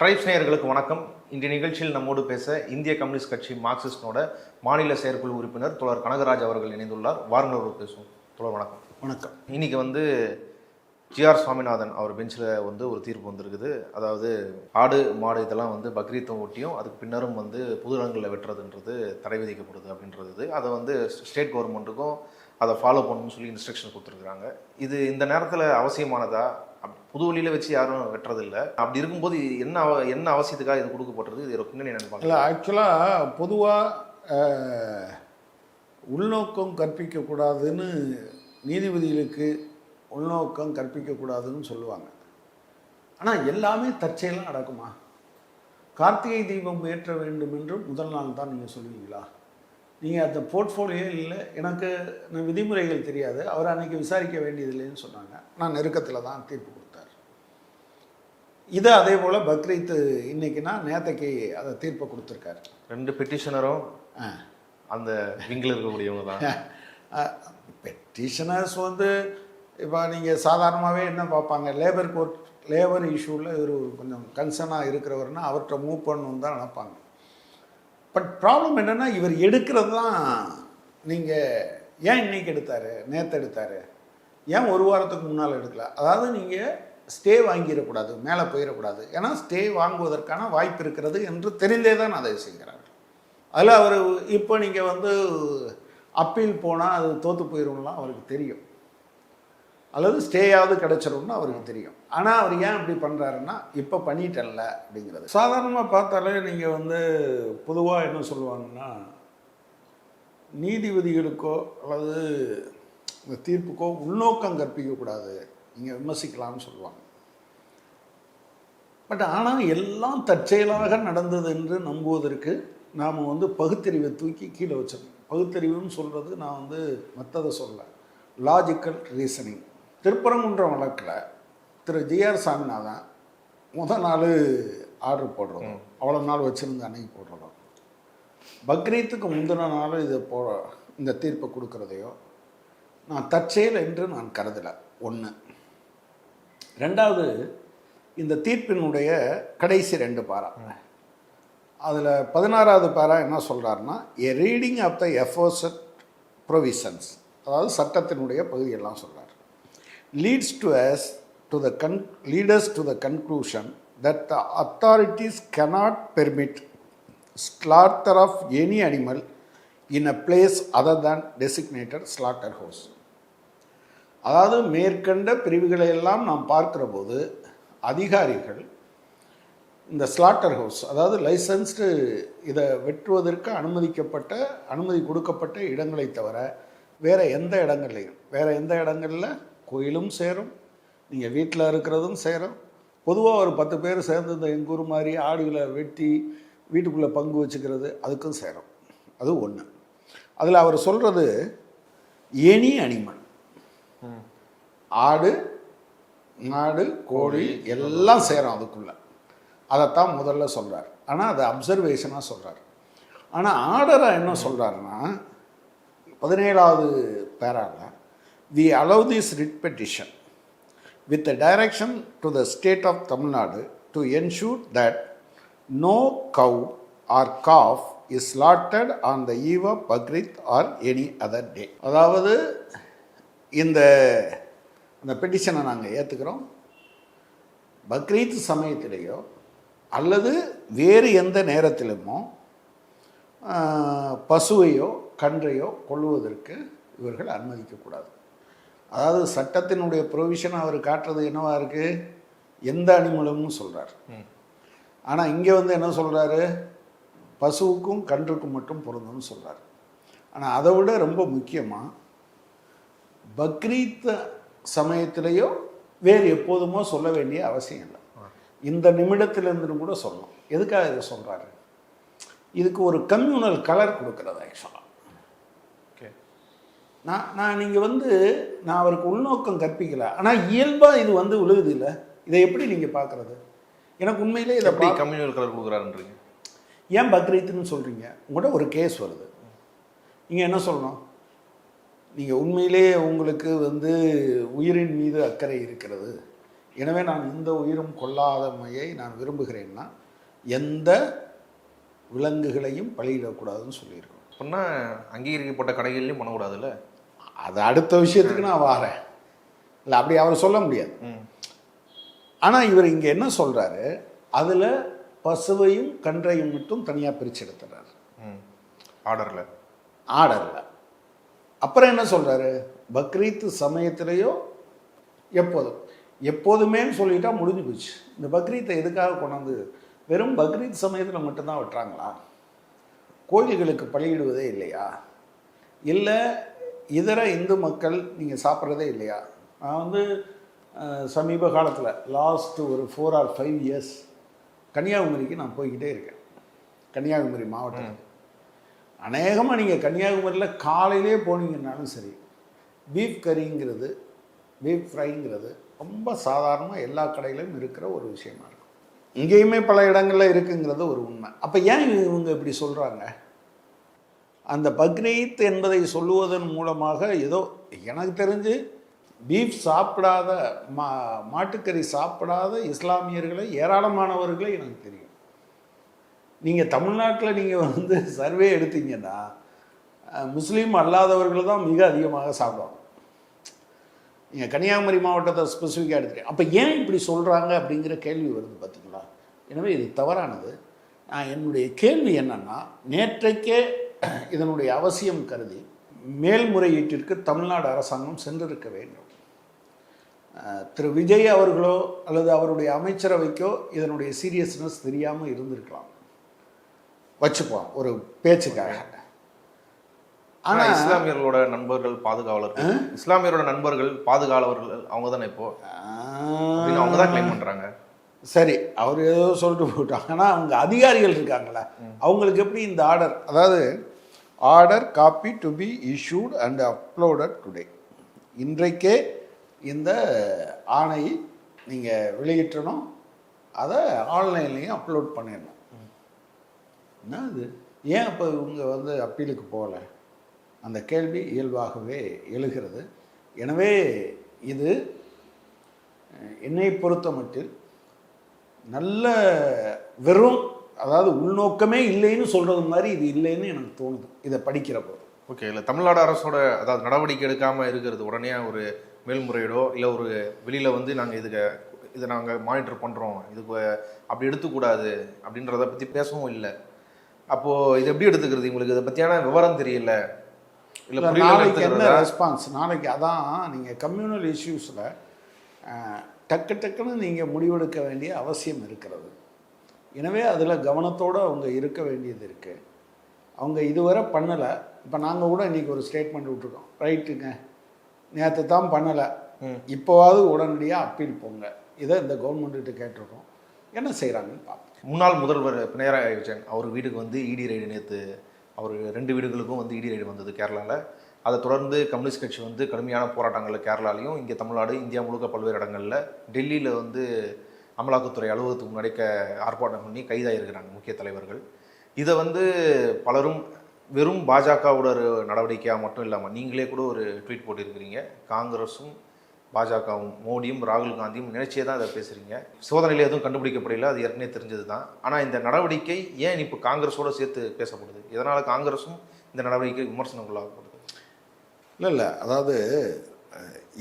Tribes நேயர்களுக்கு வணக்கம். இன்றைய நிகழ்ச்சியில் நம்மோடு பேச இந்திய கம்யூனிஸ்ட் கட்சி மார்க்சிஸ்டனோட மாநில செயற்குழு உறுப்பினர் தோழர் கனகராஜ் அவர்கள் இணைந்துள்ளார். வாருங்கள் பேசுவோம். தோழர் வணக்கம். வணக்கம். இன்னைக்கு ஜிஆர் சுவாமிநாதன் அவர் பெஞ்சில் ஒரு தீர்ப்பு வந்திருக்குது. அதாவது ஆடு மாடு இதெல்லாம் பக்ரீத்தை ஒட்டியும் அதுக்கு பின்னரும் பொது இடங்களில் வெட்டுறதுன்றது தடை விதிக்கப்படுது அப்படின்றது. அதை ஸ்டேட் கவர்மெண்ட்டுக்கும் அதை ஃபாலோ பண்ணணும்னு சொல்லி இன்ஸ்ட்ரக்ஷன் கொடுத்துருக்குறாங்க. இது இந்த நேரத்தில் அவசியமானதா? புது வழியில் வச்சு யாரும் வெட்டுறதில்லை. அப்படி இருக்கும்போது என்ன அவசியத்துக்காக இது கொடுக்கப்பட்டது? இது ஒரு பின்னணி நினைப்பாங்க. இல்லை, ஆக்சுவலாக பொதுவாக உள்நோக்கம் கற்பிக்கக்கூடாதுன்னு நீதிபதிகளுக்கு உள்நோக்கம் கற்பிக்கக்கூடாதுன்னு சொல்லுவாங்க. ஆனால் எல்லாமே தற்செயலாக நடக்குமா? கார்த்திகை தீபம் ஏற்ற வேண்டும் என்று முதல் நாள் தான் நீங்கள் சொல்லுவீங்களா? நீங்கள் அந்த போர்ட்ஃபோலியோ இல்லை, எனக்கு விதிமுறைகள் தெரியாது, அவர் அன்றைக்கி விசாரிக்க வேண்டியதில்லைன்னு சொன்னாங்க. நான் நெருக்கத்தில் தான் தீர்ப்பு கொடுத்தார். இது அதே போல் பக்ரீத்து இன்னைக்குன்னா நேற்றுக்கு அதை தீர்ப்பை கொடுத்துருக்காரு. ரெண்டு பெட்டிஷனரும் அந்த விங்கில் இருக்கக்கூடியவங்க தான். பெட்டிஷனர்ஸ் இப்போ நீங்கள் சாதாரணமாகவே என்ன பார்ப்பாங்க, லேபர் இஷ்யூவில் இவர் கொஞ்சம் கன்சர்னாக இருக்கிறவர்னா அவர்கிட்ட மூவ் பண்ணணுன்னு தான் நினைப்பாங்க. பட் ப்ராப்ளம் என்னென்னா, இவர் எடுக்கிறது தான். நீங்கள் ஏன் இன்றைக்கி எடுத்தார், நேற்று எடுத்தார், ஏன் ஒரு வாரத்துக்கு முன்னால் எடுக்கல? அதாவது நீங்கள் ஸ்டே வாங்கிடக்கூடாது, மேலே போயிடக்கூடாது. ஏன்னா ஸ்டே வாங்குவதற்கான வாய்ப்பு இருக்கிறது என்று தெரிந்தே தான் அதை செய்கிறார்கள். அதில் அவர் இப்போ நீங்கள் அப்பீல் போனால் அது தோற்று போயிடும்லாம் அவருக்கு தெரியும், அல்லது ஸ்டேயாவது கிடச்சிரும்னு அவருக்கு தெரியும். ஆனால் அவர் ஏன் இப்படி பண்ணுறாருன்னா, இப்போ பண்ணிட்டல அப்படிங்கிறது. சாதாரணமாக பார்த்தாலே நீங்கள் பொதுவாக என்ன சொல்லுவாங்கன்னா, நீதிபதிகளுக்கோ அல்லது இந்த தீர்ப்புக்கோ உள்நோக்கம் கற்பிக்கக்கூடாது, நீங்கள் விமர்சிக்கலாம்னு சொல்லுவாங்க. பட் ஆனால் எல்லாம் தற்செயலாக நடந்தது என்று நம்புவதற்கு நாம் பகுத்தறிவை தூக்கி கீழே வச்சிடணும். பகுத்தறிவுன்னு சொல்கிறது நான் மற்றதை சொல்ல, லாஜிக்கல் ரீசனிங். திருப்பரங்குன்றம் வழக்கில் திரு ஜிஆர் சாமிநாதன் முதல் நாள் ஆர்டர் போடுறதும், அவ்வளோ நாள் வச்சுருந்து அன்னைக்கு போடுறதும், பக்ரீத்துக்கு முந்தின நாள் இந்த தீர்ப்பை கொடுக்குறதையோ நான் தற்செயல் என்று நான் கருதலை. ஒன்று. ரெண்டாவது, இந்த தீர்ப்பினுடைய கடைசி 2 பாரா, அதில் 16வது பாரா என்ன சொல்கிறாருன்னா, ஏ ரீடிங் ஆஃப் த எஃபோர்ஸ்ட் ப்ரொவிஷன்ஸ், அதாவது சட்டத்தினுடைய பகுதியெல்லாம் சொல்கிறார், leads us to the conclusion that the authorities cannot permit slaughter of any animal in a place other than designated slaughterhouse. அதாவது மேற்கண்ட பிரிவுகளை எல்லாம் நாம் பார்க்கிற போது அதிகாரிகள் இந்த ஸ்லாட்டர் ஹவுஸ், அதாவது லைசன்ஸ்டு இதை வெட்டுவதற்கு அனுமதி கொடுக்கப்பட்ட இடங்களை தவிர வேறு எந்த இடங்களில் கோயிலும் சேரும், நீங்கள் வீட்டில் இருக்கிறதும் சேரும். பொதுவாக ஒரு 10 பேர் சேர்ந்து இந்த எங்கூர் மாதிரி ஆடுகளை வெட்டி வீட்டுக்குள்ளே பங்கு வச்சுக்கிறது, அதுக்கும் சேரும். அது ஒன்று. அதில் அவர் சொல்கிறது எனி அனிமல், ஆடு மாடு கோழி எல்லாம் சேரும் அதுக்குள்ளே. அதைத்தான் முதல்ல சொல்கிறார். ஆனால் அதை அப்சர்வேஷனாக சொல்கிறார். ஆனால் ஆர்டராக என்ன சொல்கிறாருன்னா, 17வது பேராவில், we allow this writ petition with the direction to the state of Tamil Nadu to ensure that no cow or calf is slaughtered on the eve of Bakrid or any other day. அதாவது இந்த பெட்டிஷனை நாங்கள் ஏற்றுக்கிறோம். பக்ரீத் சமயத்திலேயோ அல்லது வேறு எந்த நேரத்திலுமோ பசுவையோ கன்றையோ கொள்வதற்கு இவர்கள் அனுமதிக்கக்கூடாது. அதாவது சட்டத்தினுடைய ப்ரொவிஷன் அவர் காட்டுறது என்னவா இருக்குது, எந்த அனிமலும்னு சொல்கிறார். ஆனால் இங்கே என்ன சொல்கிறாரு, பசுவுக்கும் கன்றுக்கும் மட்டும் பொருந்தும்னு சொல்கிறார். ஆனால் அதை விட ரொம்ப முக்கியமாக பக்ரீத் சமயத்திலேயோ வேறு எப்போதுமோ சொல்ல வேண்டிய அவசியம் இல்லை. இந்த நிமிடத்திலிருந்து கூட சொல்லணும். எதுக்காக இதை சொல்கிறாரு? இதுக்கு ஒரு கம்யூனல் கலர் கொடுக்குறது. ஆக்சுவலாக நான் நீங்கள் நான் அவருக்கு உள்நோக்கம் கற்பிக்கலை, ஆனால் இயல்பாக இது உழுகுது இல்லை. இதை எப்படி நீங்கள் பார்க்குறது? எனக்கு உண்மையிலே இதை கம்யூனல் கலர் கொடுக்குறாருன்றீங்க. ஏன் பக்ரீத்துன்னு சொல்கிறீங்க? உங்கள்கிட்ட ஒரு கேஸ் வருது, நீங்கள் என்ன சொல்லணும்? நீங்கள் உண்மையிலே உங்களுக்கு உயிரின் மீது அக்கறை இருக்கிறது, எனவே நான் எந்த உயிரும் கொள்ளாதமையை நான் விரும்புகிறேன்னா எந்த விலங்குகளையும் பலியிடக்கூடாதுன்னு சொல்லியிருக்கோம். அப்படின்னா அங்கீகரிக்கப்பட்ட கடைகள்லையும் பண்ணக்கூடாதுல்ல? அது அடுத்த விஷயத்துக்கு நான் வாரேன். இல்லை, அப்படி அவர் சொல்ல முடியாது. ஆனால் இவர் இங்கே என்ன சொல்கிறாரு, அதில் பசுவையும் கன்றையும் மட்டும் தனியாக பிரித்து எடுத்துறாரு ஆர்டரில். அப்புறம் என்ன சொல்கிறாரு, பக்ரீத் சமயத்திலேயோ எப்போதுமேன்னு சொல்லிட்டா முடிஞ்சு போச்சு. இந்த பக்ரீத்தை எதுக்காக கொண்டாந்து வெறும் பக்ரீத் சமயத்தில் மட்டும்தான் வெட்டுறாங்களா? கோயில்களுக்கு பலியிடுவதே இல்லையா? இல்லை இதர இந்து மக்கள் நீங்கள் சாப்பிட்றதே இல்லையா? நான் சமீப காலத்தில் லாஸ்ட்டு ஒரு 4 or 5 years கன்னியாகுமரிக்கு நான் போய்கிட்டே இருக்கேன். கன்னியாகுமரி மாவட்டம் அநேகமாக நீங்கள் கன்னியாகுமரியில் காலையிலே போனீங்கன்னாலும் சரி, பீஃப் கறிங்கிறது, பீஃப் ஃப்ரைங்கிறது ரொம்ப சாதாரணமாக எல்லா கடையிலும் இருக்கிற ஒரு விஷயமா இருக்கும். இங்கேயுமே பல இடங்களில் இருக்குங்கிறது ஒரு உண்மை. அப்போ ஏன் இவங்க இப்படி சொல்கிறாங்க? அந்த பக்ரீத் என்பதை சொல்லுவதன் மூலமாக ஏதோ எனக்கு தெரிஞ்சு பீஃப் சாப்பிடாத மாட்டுக்கறி சாப்பிடாத இஸ்லாமியர்களை ஏராளமானவர்களை எனக்கு தெரியும். நீங்கள் தமிழ்நாட்டில் நீங்கள் சர்வே எடுத்தீங்கன்னா முஸ்லீம் அல்லாதவர்கள் தான் மிக அதிகமாக சாப்பிடுவாங்க. நீங்கள் கன்னியாகுமரி மாவட்டத்தை ஸ்பெசிஃபிக்காக எடுத்துக்கேன். அப்போ ஏன் இப்படி சொல்கிறாங்க அப்படிங்கிற கேள்வி வருது பார்த்தீங்களா? எனவே இது தவறானது. நான் என்னுடைய கேள்வி என்னென்னா, நேற்றைக்கே இதனுடைய அவசியம் கருதி மேல்முறையீட்டிற்கு தமிழ்நாடு அரசாங்கம் சென்றிருக்க வேண்டும். திரு விஜய் அவர்களோ அல்லது அவருடைய அமைச்சரவைக்கோ இதனுடைய சீரியஸ்னஸ் தெரியாமல் இருந்திருக்கலாம், வச்சுப்போம் ஒரு பேச்சுக்காக. ஆனால் இஸ்லாமியர்களோட நண்பர்கள் பாதுகாவலர்கள், இஸ்லாமியரோட நண்பர்கள் பாதுகாவலர்கள் அவங்க தானே இப்போ அவங்க தான் கிளைம் பண்ணுறாங்க. சரி, அவர் ஏதோ சொல்லிட்டு போட்டாங்க. ஆனால் அவங்க அதிகாரிகள் இருக்காங்களே, அவங்களுக்கு எப்படி இந்த ஆர்டர், அதாவது order copy to be issued and uploaded today, இன்றைக்கே இந்த ஆணையை நீங்கள் வெளியிட்டணும், அதை ஆன்லைன்லேயும் அப்லோட் பண்ணிடணும். என்ன இது, ஏன் அப்போ இவங்க அப்பீலுக்கு போகலை? அந்த கேள்வி இயல்பாகவே எழுகிறது. எனவே இது என்னை பொறுத்த மட்டில் நல்ல வெறும், அதாவது உள்நோக்கமே இல்லைன்னு சொல்கிறது மாதிரி இது இல்லைன்னு எனக்கு தோணுது இதை படிக்கிற போது. ஓகே, இல்லை தமிழ்நாடு அரசோட அதாவது நடவடிக்கை எடுக்காமல் இருக்கிறது, உடனே ஒரு மேல்முறையீடோ இல்லை ஒரு வெளியில் நாங்கள் இதை நாங்கள் மானிட்டர் பண்ணுறோம், இதுக்கு அப்படி எடுத்துக்கூடாது அப்படின்றத பற்றி பேசவும் இல்லை. அப்போது இது எப்படி எடுத்துக்கிறது? உங்களுக்கு இதை பற்றியான விவரம் தெரியல, இல்லை நாளைக்கு என்ன ரெஸ்பான்ஸ்? நாளைக்கு அதான் நீங்கள் கம்யூனல் இஷ்யூஸில் டக்குன்னு நீங்கள் முடிவெடுக்க வேண்டிய அவசியம் இருக்கிறது. எனவே அதில் கவனத்தோடு அவங்க இருக்க வேண்டியது இருக்குது. அவங்க இதுவரை பண்ணலை. இப்போ நாங்கள் கூட இன்றைக்கி ஒரு ஸ்டேட்மெண்ட் விட்டுருக்கோம், ரைட்டுங்க நேற்று தான் பண்ணலை, இப்போவாவது உடனடியாக அப்பீல் போங்க, இதை இந்த கவர்மெண்ட்டு கேட்டிருக்கோம், என்ன செய்கிறாங்கன்னு பார்ப்போம். முன்னாள் முதல்வர் பினராயி விஜயன் அவர் வீட்டுக்கு இடி ரைடு நேற்று அவர் 2 வீடுகளுக்கும் இடி ரைடு வந்தது கேரளாவில். அதை தொடர்ந்து கம்யூனிஸ்ட் கட்சி கடுமையான போராட்டங்களில் கேரளாலையும் இங்கே தமிழ்நாடு இந்தியா முழுக்க பல்வேறு இடங்களில் டெல்லியில் அமலாக்கத்துறை அலுவலகத்துக்கு முன்னாடி ஆர்ப்பாட்டம் பண்ணி கைதாகிருக்கிறாங்க முக்கிய தலைவர்கள். இதை பலரும் வெறும் பாஜகவோட ஒரு நடவடிக்கையாக மட்டும் இல்லாமல் நீங்களே கூட ஒரு ட்வீட் போட்டிருக்கிறீங்க, காங்கிரஸும் பாஜகவும் மோடியும் ராகுல் காந்தியும் நினைச்சே தான் அதை பேசுகிறீங்க. சோதனையில் எதுவும் கண்டுபிடிக்கப்படல, அது ஏற்கனவே தெரிஞ்சது தான். ஆனால் இந்த நடவடிக்கை ஏன் இப்போ காங்கிரஸோடு சேர்த்து பேசப்படுது? இதனால் காங்கிரஸும் இந்த நடவடிக்கை விமர்சனங்களாகப்படுது. இல்லை, அதாவது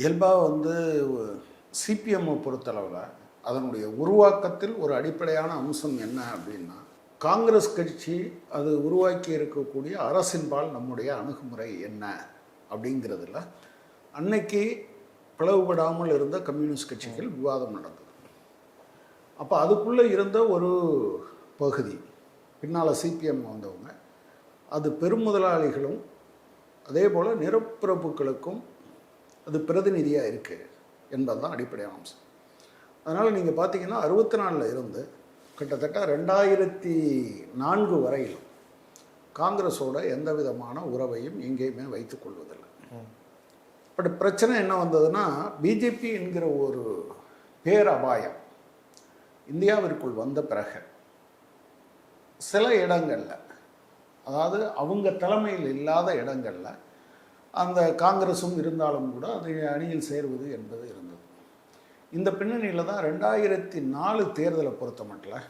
இயல்பாக சிபிஎம்மை பொறுத்தளவில் அதனுடைய உருவாக்கத்தில் ஒரு அடிப்படையான அம்சம் என்ன அப்படின்னா, காங்கிரஸ் கட்சி அது உருவாக்கி இருக்கக்கூடிய அரசின்பால் நம்முடைய அணுகுமுறை என்ன அப்படிங்கிறதுல அன்னைக்கு பிளவுபடாமல் இருந்த கம்யூனிஸ்ட் கட்சிகள் விவாதம் நடந்தது. அப்போ அதுக்குள்ளே இருந்த ஒரு பகுதி பின்னால் சிபிஎம் வந்தவங்க, அது பெருமுதலாளிகளும் அதே போல் நிரப்பிரபுக்களுக்கும் அது பிரதிநிதியாக இருக்குது என்பதுதான் அடிப்படையான அம்சம். அதனால் நீங்கள் பார்த்தீங்கன்னா 64 இருந்து கிட்டத்தட்ட 2004 வரையிலும் காங்கிரஸோட எந்த விதமான உறவையும் எங்கேயுமே வைத்துக் கொள்வதில்லை. பட் பிரச்சனை என்ன வந்ததுன்னா, பிஜேபி என்கிற ஒரு பேரபாயம் இந்தியாவிற்குள் வந்த பிறகு சில இடங்களில், அதாவது அவங்க தலைமையில் இல்லாத இடங்களில் அந்த காங்கிரஸும் இருந்தாலும் கூட அதை அணியில் சேருவது என்பது இருந்தது. இந்த பின்னணியில் தான் 2004 தேர்தலை பொறுத்த மட்டும்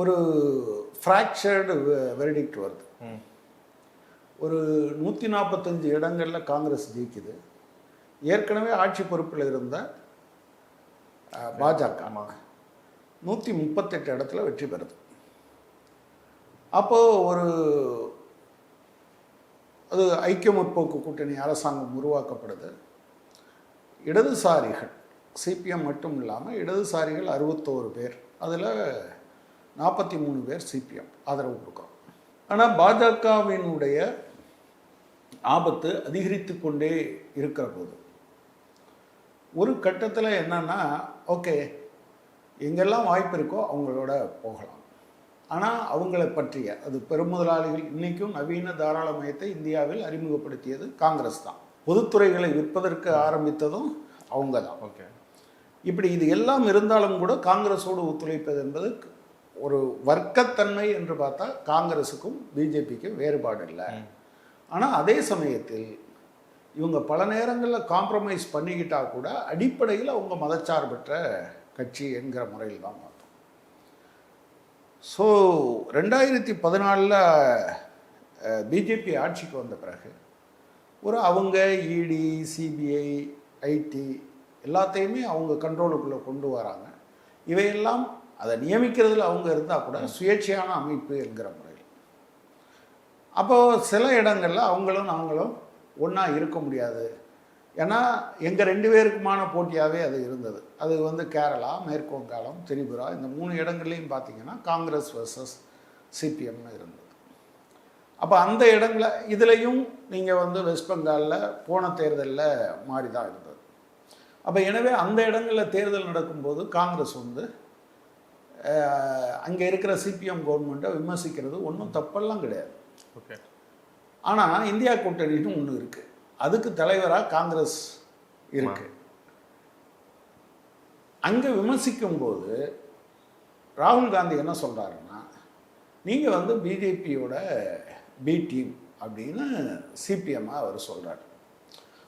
ஒரு ஃப்ராக்சர்டு வெர்டிக்ட் வருது. ஒரு 145 இடங்களில் காங்கிரஸ் ஜெயிக்குது. ஏற்கனவே ஆட்சி பொறுப்பில் இருந்த பாஜக 138 இடத்துல வெற்றி பெறுது. அப்போது அது ஐக்கிய முற்போக்கு கூட்டணி அரசாங்கம் உருவாக்கப்படுது. இடதுசாரிகள் சிபிஎம் மட்டும் இல்லாமல் இடதுசாரிகள் 61 பேர், அதில் 43 பேர் சிபிஎம் ஆதரவு கொடுக்குறோம். ஆனால் பாஜகவினுடைய ஆபத்து அதிகரித்து கொண்டே இருக்கிற போது ஒரு கட்டத்தில் என்னன்னா, ஓகே எங்கெல்லாம் வாய்ப்பு இருக்கோ அவங்களோட போகலாம். ஆனால் அவங்கள பற்றிய அது பெருமுதலாளிகள் இன்றைக்கும் நவீன தாராளமயத்தை இந்தியாவில் அறிமுகப்படுத்தியது காங்கிரஸ் தான். பொதுத்துறைகளை விற்பதற்கு ஆரம்பித்ததும் அவங்க தான். ஓகே, இப்படி இது எல்லாம் இருந்தாலும் கூட காங்கிரஸோடு ஒத்துழைப்பது என்பது ஒரு வர்க்கத்தன்மை என்று பார்த்தா காங்கிரஸுக்கும் பிஜேபிக்கும் வேறுபாடு இல்லை. ஆனால் அதே சமயத்தில் இவங்க பல நேரங்களில் காம்ப்ரமைஸ் பண்ணிக்கிட்டா கூட அடிப்படையில் அவங்க மதச்சார்பற்ற கட்சி என்கிற முறையில் தான் பார்த்தோம். ஸோ 2014 பிஜேபி ஆட்சிக்கு வந்த பிறகு அவங்க இடி, சிபிஐ, ஐடி எல்லாத்தையுமே அவங்க கண்ட்ரோலுக்குள்ளே கொண்டு வராங்க. இவையெல்லாம் அதை நியமிக்கிறதுல அவங்க இருந்தால் கூட சுயேட்சையான அமைப்பு என்கிற முறையில். அப்போது சில இடங்களில் அவங்களும் நாங்களும் ஒன்றா இருக்க முடியாது. ஏன்னா எங்கள் 2 பேருக்குமான போட்டியாகவே அது இருந்தது. அது கேரளா, மேற்கு வங்காளம், திரிபுரா இந்த 3 இடங்கள்லையும் பார்த்தீங்கன்னா காங்கிரஸ் வர்சஸ் சிபிஎம்னு இருந்தது. அப்போ அந்த இடங்களில் இதுலேயும் நீங்கள் வெஸ்ட் பெங்காலில் போன தேர்தலில் மாறி தான் இருந்தது. அப்போ எனவே அந்த இடங்களில் தேர்தல் நடக்கும்போது காங்கிரஸ் அங்கே இருக்கிற சிபிஎம் கவர்மெண்ட்டை விமர்சிக்கிறது ஒன்றும் தப்பெல்லாம் கிடையாது. ஓகே. ஆனால் இந்தியா கூட்டணின்னு ஒன்று இருக்குது, அதுக்கு தலைவராக காங்கிரஸ் இருக்கு. அங்கே விமர்சிக்கும் போது ராகுல் காந்தி என்ன சொல்கிறாருன்னா, நீங்கள் பிஜேபியோட பி டீம் அப்படின்னு சிபிஎம்மாக அவர் சொல்கிறார்.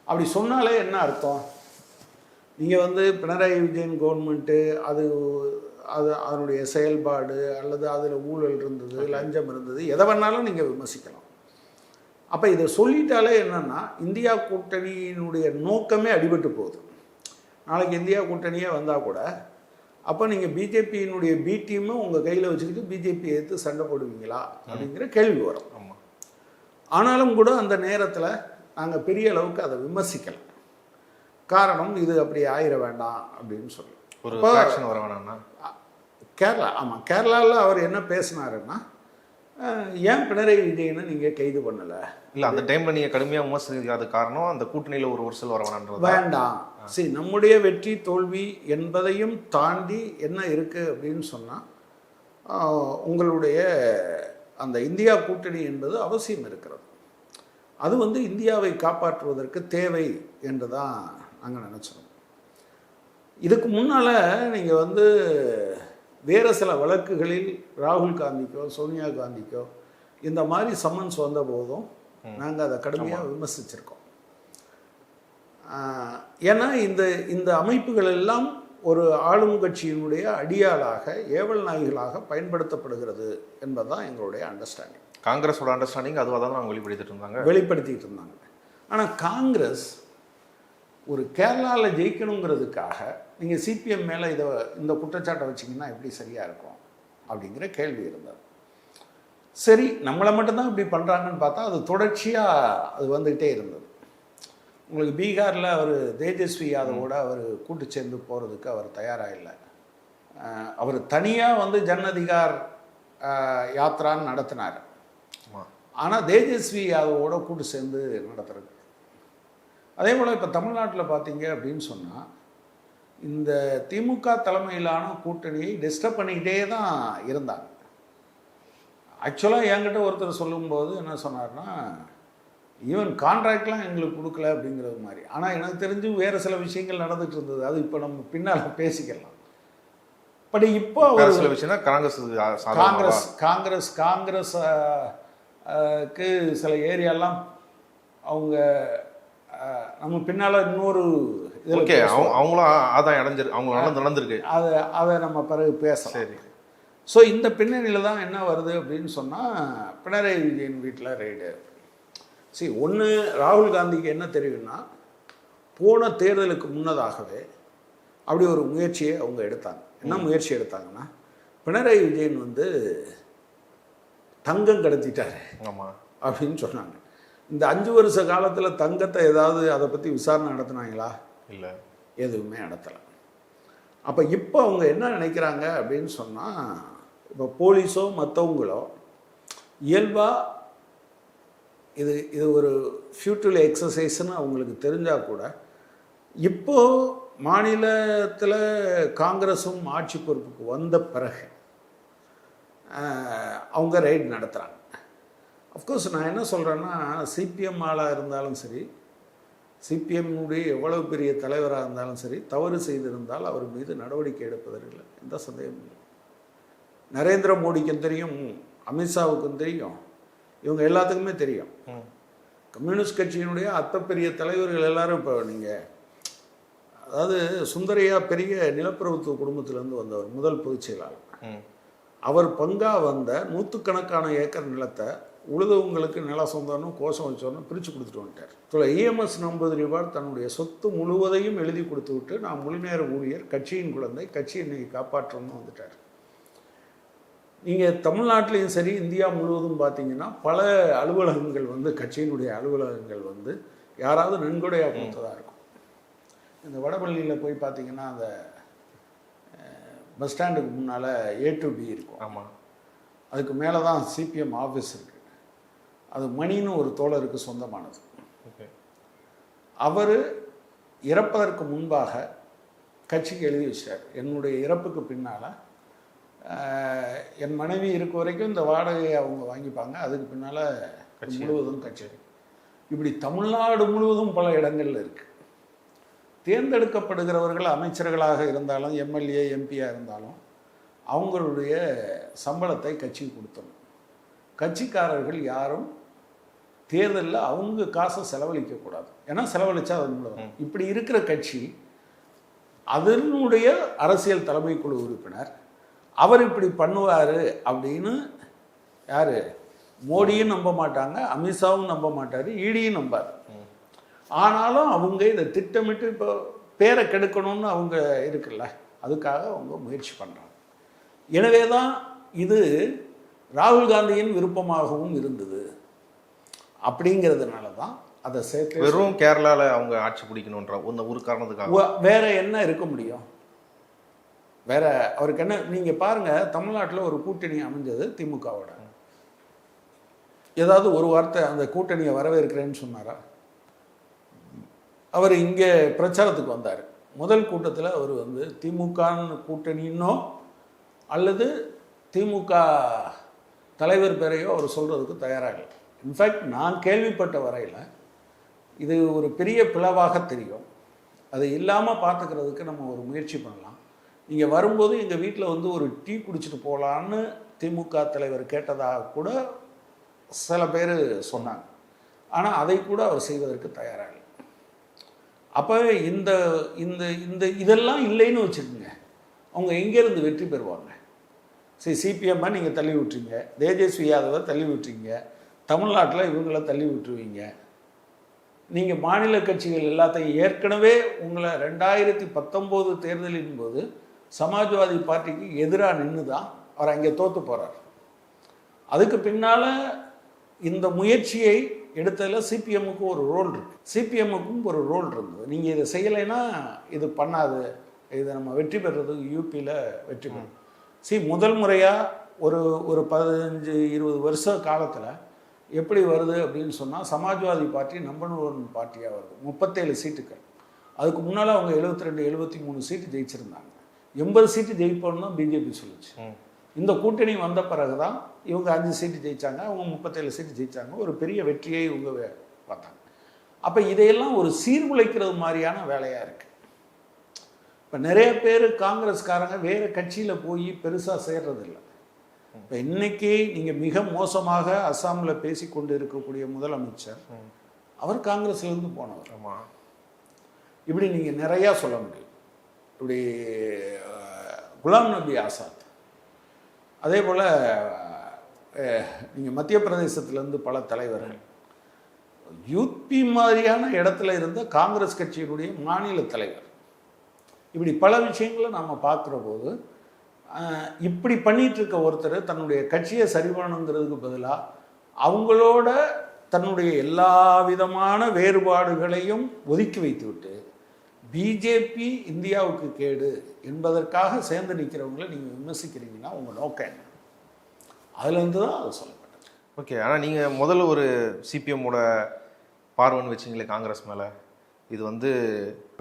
அப்படி சொன்னாலே என்ன அர்த்தம்? நீங்கள் பினராயி விஜயன் கவர்மெண்ட்டு அது அதனுடைய செயல்பாடு அல்லது அதில் ஊழல் இருந்தது, லஞ்சம் இருந்தது, எதை வேணாலும் நீங்கள் விமர்சிக்கலாம். அப்போ இதை சொல்லிட்டாலே என்னென்னா இந்தியா கூட்டணியினுடைய நோக்கமே அடிபட்டு போகுது. நாளைக்கு இந்தியா கூட்டணியே வந்தால் கூட அப்போ நீங்கள் பிஜேபியினுடைய பி டீமும் உங்கள் கையில் வச்சுக்கிட்டு பிஜேபி எடுத்து சண்டை போடுவீங்களா அப்படிங்கிற கேள்வி வரும். ஆனாலும் கூட அந்த நேரத்தில் நாங்கள் பெரிய அளவுக்கு அதை விமர்சிக்கலாம். காரணம் இது அப்படி ஆயிட வேண்டாம் அப்படின்னு சொல்லி ஒரு ஆக்ஷன் வர வேணாம்னா கேரளா. ஆமாம், கேரளாவில் அவர் என்ன பேசினாருன்னா, ஏன் பினராயி விஜயனை நீங்கள் கைது பண்ணலை? இல்லை, அந்த டைமில் நீங்கள் கடுமையாக விமர்சிக்காத காரணம் அந்த கூட்டணியில் ஒரு வருஷம் வர வேணான்றது வேண்டாம். சரி, நம்முடைய வெற்றி தோல்வி என்பதையும் தாண்டி என்ன இருக்குது அப்படின்னு சொன்னால், உங்களுடைய அந்த இந்தியா கூட்டணி என்பது அவசியம் இருக்கிறது. அது இந்தியாவை காப்பாற்றுவதற்கு தேவை என்று தான் நாங்கள் நினச்சோம். இதுக்கு முன்னால் நீங்கள் வேறு சில வழக்குகளில் ராகுல் காந்திக்கோ சோனியா காந்திக்கோ இந்த மாதிரி சம்மன்ஸ் வந்த போதும் நாங்கள் அதை கடுமையாக விமர்சிச்சிருக்கோம். ஏன்னா இந்த அமைப்புகள் எல்லாம் ஒரு ஆளும் கட்சியினுடைய அடியாளாக, ஏவல் நாய்களாக பயன்படுத்தப்படுகிறது என்பதுதான் எங்களுடைய அண்டர்ஸ்டாண்டிங். காங்கிரஸோட அண்டர்ஸ்டாண்டிங் அதுவாக தான் அவங்க வெளிப்படுத்திட்டு இருந்தாங்க. ஆனால் காங்கிரஸ் ஒரு கேரளாவில் ஜெயிக்கணுங்கிறதுக்காக நீங்கள் சிபிஎம் மேலே இந்த குற்றச்சாட்டை வச்சிங்கன்னா எப்படி சரியாக இருக்கும் அப்படிங்கிற கேள்வி இருந்தது. சரி, நம்மளை மட்டும்தான் இப்படி பண்ணுறாங்கன்னு பார்த்தா அது தொடர்ச்சியாக அது வந்துக்கிட்டே இருந்தது. உங்களுக்கு பீகாரில் அவர் தேஜஸ்வி யாதவோட அவர் கூட்டு சேர்ந்து போகிறதுக்கு அவர் தயாராக இல்லை. அவர் தனியாக ஜன் அதிகார் யாத்ரான்னு நடத்தினார். ஆனால் தேஜஸ்வி யாதவோட கூட்டு சேர்ந்து நடத்துறது. அதே போல் இப்போ தமிழ்நாட்டில் பார்த்தீங்க அப்படின்னு சொன்னால் இந்த திமுக தலைமையிலான கூட்டணியை டிஸ்டர்ப் பண்ணிக்கிட்டே தான் இருந்தாங்க. ஆக்சுவலாக என்கிட்ட ஒருத்தர் சொல்லும்போது என்ன சொன்னார்னா, ஈவன் கான்ட்ராக்ட்லாம் எங்களுக்கு கொடுக்கல அப்படிங்கிறது மாதிரி. ஆனால் எனக்கு தெரிஞ்சு வேறு சில விஷயங்கள் நடந்துகிட்டு இருந்தது. அது இப்போ நம்ம பின்னால் பேசிக்கலாம். பட் இப்போ சில விஷயம் காங்கிரஸுக்கு சில ஏரியாலாம் அவங்க நம்ம பின்னால் இன்னொரு இதில் ஓகே, அவங்களும் ஆதாயம் அடைஞ்சிருக்கு, அவங்களால நடந்திருக்கு. அதை நம்ம பிறகு பேசலாம். சரி. ஸோ இந்த பின்னணியில் தான் என்ன வருது அப்படின்னு சொன்னால், பினராயி விஜயன் வீட்டில் ரெய்டு. ஒன்று ராகுல் காந்திக்கு என்ன தெரியும்னா, போன தேர்தலுக்கு முன்னதாகவே அப்படி ஒரு முயற்சியை அவங்க எடுத்தாங்க. என்ன முயற்சி எடுத்தாங்கன்னா, பினராயி விஜயன் வந்து தங்கம் கடத்திட்டாரு ஆமாம் அப்படின்னு சொன்னாங்க. இந்த 5 வருஷ காலத்தில் தங்கத்தை ஏதாவது அதை பற்றி விசாரணை நடத்தினாங்களா? இல்லை, எதுவுமே நடத்தலை. அப்போ இப்போ அவங்க என்ன நினைக்கிறாங்க அப்படின்னு சொன்னால், இப்போ போலீஸோ மற்றவங்களோ இயல்பாக இது ஒரு ஃபியூட்டில் எக்ஸசைஸ்ன்னு அவங்களுக்கு தெரிஞ்சால் கூட, இப்போது மாநிலத்தில் காங்கிரஸும் ஆட்சி பொறுப்புக்கு வந்த பிறகு அவங்க ரைடு நடத்துகிறாங்க. அஃப்கோர்ஸ் நான் என்ன சொல்கிறேன்னா, சிபிஎம் ஆளாக இருந்தாலும் சரி, சிபிஎம்னுடைய எவ்வளவு பெரிய தலைவராக இருந்தாலும் சரி, தவறு செய்திருந்தால் அவர் மீது நடவடிக்கை எடுப்பதற்கு எந்த சந்தேகமும் இல்லை. நரேந்திர மோடிக்கும் தெரியும், அமித்ஷாவுக்கும் தெரியும், இவங்க எல்லாத்துக்குமே தெரியும். கம்யூனிஸ்ட் கட்சியினுடைய பெரிய தலைவர்கள் எல்லாரும் இப்போ நீங்கள், அதாவது சுந்தரையா பெரிய நிலப்பிரபுத்துவ குடும்பத்திலேருந்து வந்தவர், முதல் பொதுச் செயலாளர். அவர் பங்கா வந்த 100கணக்கான ஏக்கர் நிலத்தை உழுதவங்களுக்கு நில சொந்தம்னு கோஷம் வச்சோன்னு பிரித்து கொடுத்துட்டு வந்துட்டார். இஎம்எஸ் நம்பூதிரிவார் தன்னுடைய சொத்து முழுவதையும் எழுதி கொடுத்து விட்டு, நான் முழுநேர ஊழியர், கட்சியின் குழந்தை, கட்சியை இன்னைக்கு காப்பாற்றணும்னு வந்துட்டார். நீங்கள் தமிழ்நாட்டிலையும் சரி இந்தியா முழுவதும் பார்த்தீங்கன்னா பல அலுவலகங்கள் வந்து, கட்சியினுடைய அலுவலகங்கள் வந்து யாராவது நன்கொடையாக கொடுத்ததாக இருக்கும். இந்த வடபள்ளியில் போய் பார்த்தீங்கன்னா அந்த பஸ் ஸ்டாண்டுக்கு முன்னால் A to B இருக்கும். ஆமாம், அதுக்கு மேலே தான் சிபிஎம் ஆஃபீஸ் இருக்குது. அது மணின்னு ஒரு தோழருக்கு சொந்தமானது. அவர் இறப்பதற்கு முன்பாக கட்சிக்கு எழுதி வச்சார், என்னுடைய இறப்புக்கு பின்னால் என் மனைவி இருக்க வரைக்கும் இந்த வாடகையை அவங்க வாங்கிப்பாங்க, அதுக்கு பின்னால் முழுவதும் கட்சி. இப்படி தமிழ்நாடு முழுவதும் பல இடங்களில் இருக்குது. தேர்ந்தெடுக்கப்படுகிறவர்கள் அமைச்சர்களாக இருந்தாலும், எம்எல்ஏ எம்பியாக இருந்தாலும், அவங்களுடைய சம்பளத்தை கட்சிக்கு கொடுத்தணும். கட்சிக்காரர்கள் யாரும் தேர்தலில் அவங்க காசை செலவழிக்கக்கூடாது. ஏன்னா செலவழித்தா அது மூலம். இப்படி இருக்கிற கட்சி, அதனுடைய அரசியல் தலைமை குழு உறுப்பினர் அவர் இப்படி பண்ணுவார் அப்படின்னு யார், மோடியும் நம்ப மாட்டாங்க, அமித்ஷாவும் நம்ப மாட்டார், ஈடியும் நம்பார். ஆனாலும் அவங்க இதை திட்டமிட்டு இப்போ பேரை கெடுக்கணும்னு அவங்க இருக்குல்ல, அதுக்காக அவங்க முயற்சி பண்ணுறாங்க. எனவே தான் இது ராகுல் காந்தியின் விருப்பமாகவும் இருந்தது. அப்படிங்கிறதுனால தான் அதை சேர்த்து, வெறும் கேரளாவில் அவங்க ஆட்சி பிடிக்கணுன்ற ஒரு காரணத்துக்காக வேற என்ன இருக்க முடியும்? வேற அவருக்கு என்ன? நீங்கள் பாருங்கள், தமிழ்நாட்டில் ஒரு கூட்டணி அமைஞ்சது திமுகவோட. ஏதாவது ஒரு வார்த்தை அந்த கூட்டணியை வரவேற்கிறேன்னு சொன்னாரா? அவர் இங்கே பிரச்சாரத்துக்கு வந்தார். முதல் கூட்டத்தில் அவர் வந்து திமுக கூட்டணின்னோ அல்லது திமுக தலைவர் பேரையோ அவர் சொல்கிறதுக்கு தயாராக இல்லை. இன்ஃபேக்ட் நான் கேள்விப்பட்ட வரையில் இது ஒரு பெரிய பிளவாக தெரியும். அது இல்லாமல் பார்த்துக்கிறதுக்கு நம்ம ஒரு முயற்சி பண்ணலாம். நீங்கள் வரும்போது எங்கள் வீட்டில் வந்து ஒரு டீ குடிச்சிட்டு போகலான்னு திமுக தலைவர் கேட்டதாக கூட சில பேர் சொன்னாங்க. ஆனால் அதை கூட அவர் செய்வதற்கு தயாராக இல்லை. அப்போ இந்த இந்த இந்த இதெல்லாம் இல்லைன்னு வச்சுக்கோங்க, அவங்க எங்கேருந்து வெற்றி பெறுவாங்க? சரி, சிபிஎம்மை நீங்கள் தள்ளி விட்டுறீங்க, தேஜஸ்வி யாதவை தள்ளி விட்டுறீங்க, தமிழ்நாட்டில் இவங்களை தள்ளி விட்டுருவீங்க. நீங்கள் மாநில கட்சிகள் எல்லாத்தையும் ஏற்கனவே உங்களை 2019 தேர்தலின் போது சமாஜ்வாதி பார்ட்டிக்கு எதிராக நின்று தான் அவர் அங்கே தோற்று போகிறார். அதுக்கு பின்னால் இந்த முயற்சியை எடுத்ததில் சிபிஎம்முக்கு ஒரு ரோல் இருக்குது, சிபிஎம்முக்கும் ஒரு ரோல் இருந்தது. நீங்கள் இதை செய்யலைன்னா இது பண்ணாது, இதை நம்ம வெற்றி பெறுறதுக்கு யூபியில் வெற்றி பெறும். முதல் முறையாக ஒரு 15-20 வருஷ காலத்தில் எப்படி வருது அப்படின்னு சொன்னால், சமாஜ்வாதி பார்ட்டி நம்பர் 1 பார்ட்டியாக வருது, 37 சீட்டுகள். அதுக்கு முன்னால் அவங்க 72-73 சீட்டு ஜெயிச்சிருந்தாங்க. 80 சீட்டு ஜெயிப்போம்னு தான் பிஜேபி சொல்லிச்சு. இந்த கூட்டணி வந்த பிறகு தான் இவங்க 5 சீட்டு ஜெயித்தாங்க, அவங்க 37 சீட்டு ஜெயித்தாங்க. ஒரு பெரிய வெற்றியை இவங்க பார்த்தாங்க. அப்போ இதையெல்லாம் ஒரு சீர்குலைக்கிறது மாதிரியான வேலையாக இருக்குது. இப்போ நிறைய பேர் காங்கிரஸ்காரங்க வேறு கட்சியில் போய் பெருசாக சேர்றதில்லை. இப்போ இன்றைக்கி நீங்கள் மிக மோசமாக அஸ்ஸாமில் பேசி கொண்டு இருக்கக்கூடிய முதலமைச்சர் அவர் காங்கிரஸ்லேருந்து போனவர். இப்படி நீங்கள் நிறையா சொல்ல முடியும். இப்படி குலாம் நபி ஆசாத், அதே போல் நீங்கள் மத்திய பிரதேசத்துலேருந்து பல தலைவர்கள், யூபி மாதிரியான இடத்துல இருந்த காங்கிரஸ் கட்சியினுடைய மாநில தலைவர், இப்படி பல விஷயங்களை நாம் பார்க்குற போது இப்படி பண்ணிகிட்டு இருக்க ஒருத்தர் தன்னுடைய கட்சியை சரி பண்ணணுங்கிறதுக்கு பதிலாக அவங்களோட தன்னுடைய எல்லா விதமான வேறுபாடுகளையும் ஒதுக்கி வைத்துவிட்டு பிஜேபி இந்தியாவுக்கு கேடு என்பதற்காக சேர்ந்து நிற்கிறவங்களை நீங்கள் விமர்சிக்கிறீங்கன்னா உங்கள் நோக்கம் என்ன? அதுலேருந்து தான் அது சொல்லப்பட்டது. ஓகே, ஆனால் நீங்கள் முதல்ல ஒரு சிபிஎம்மோட பார்வைன்னு வச்சிங்களே காங்கிரஸ் மேலே, இது வந்து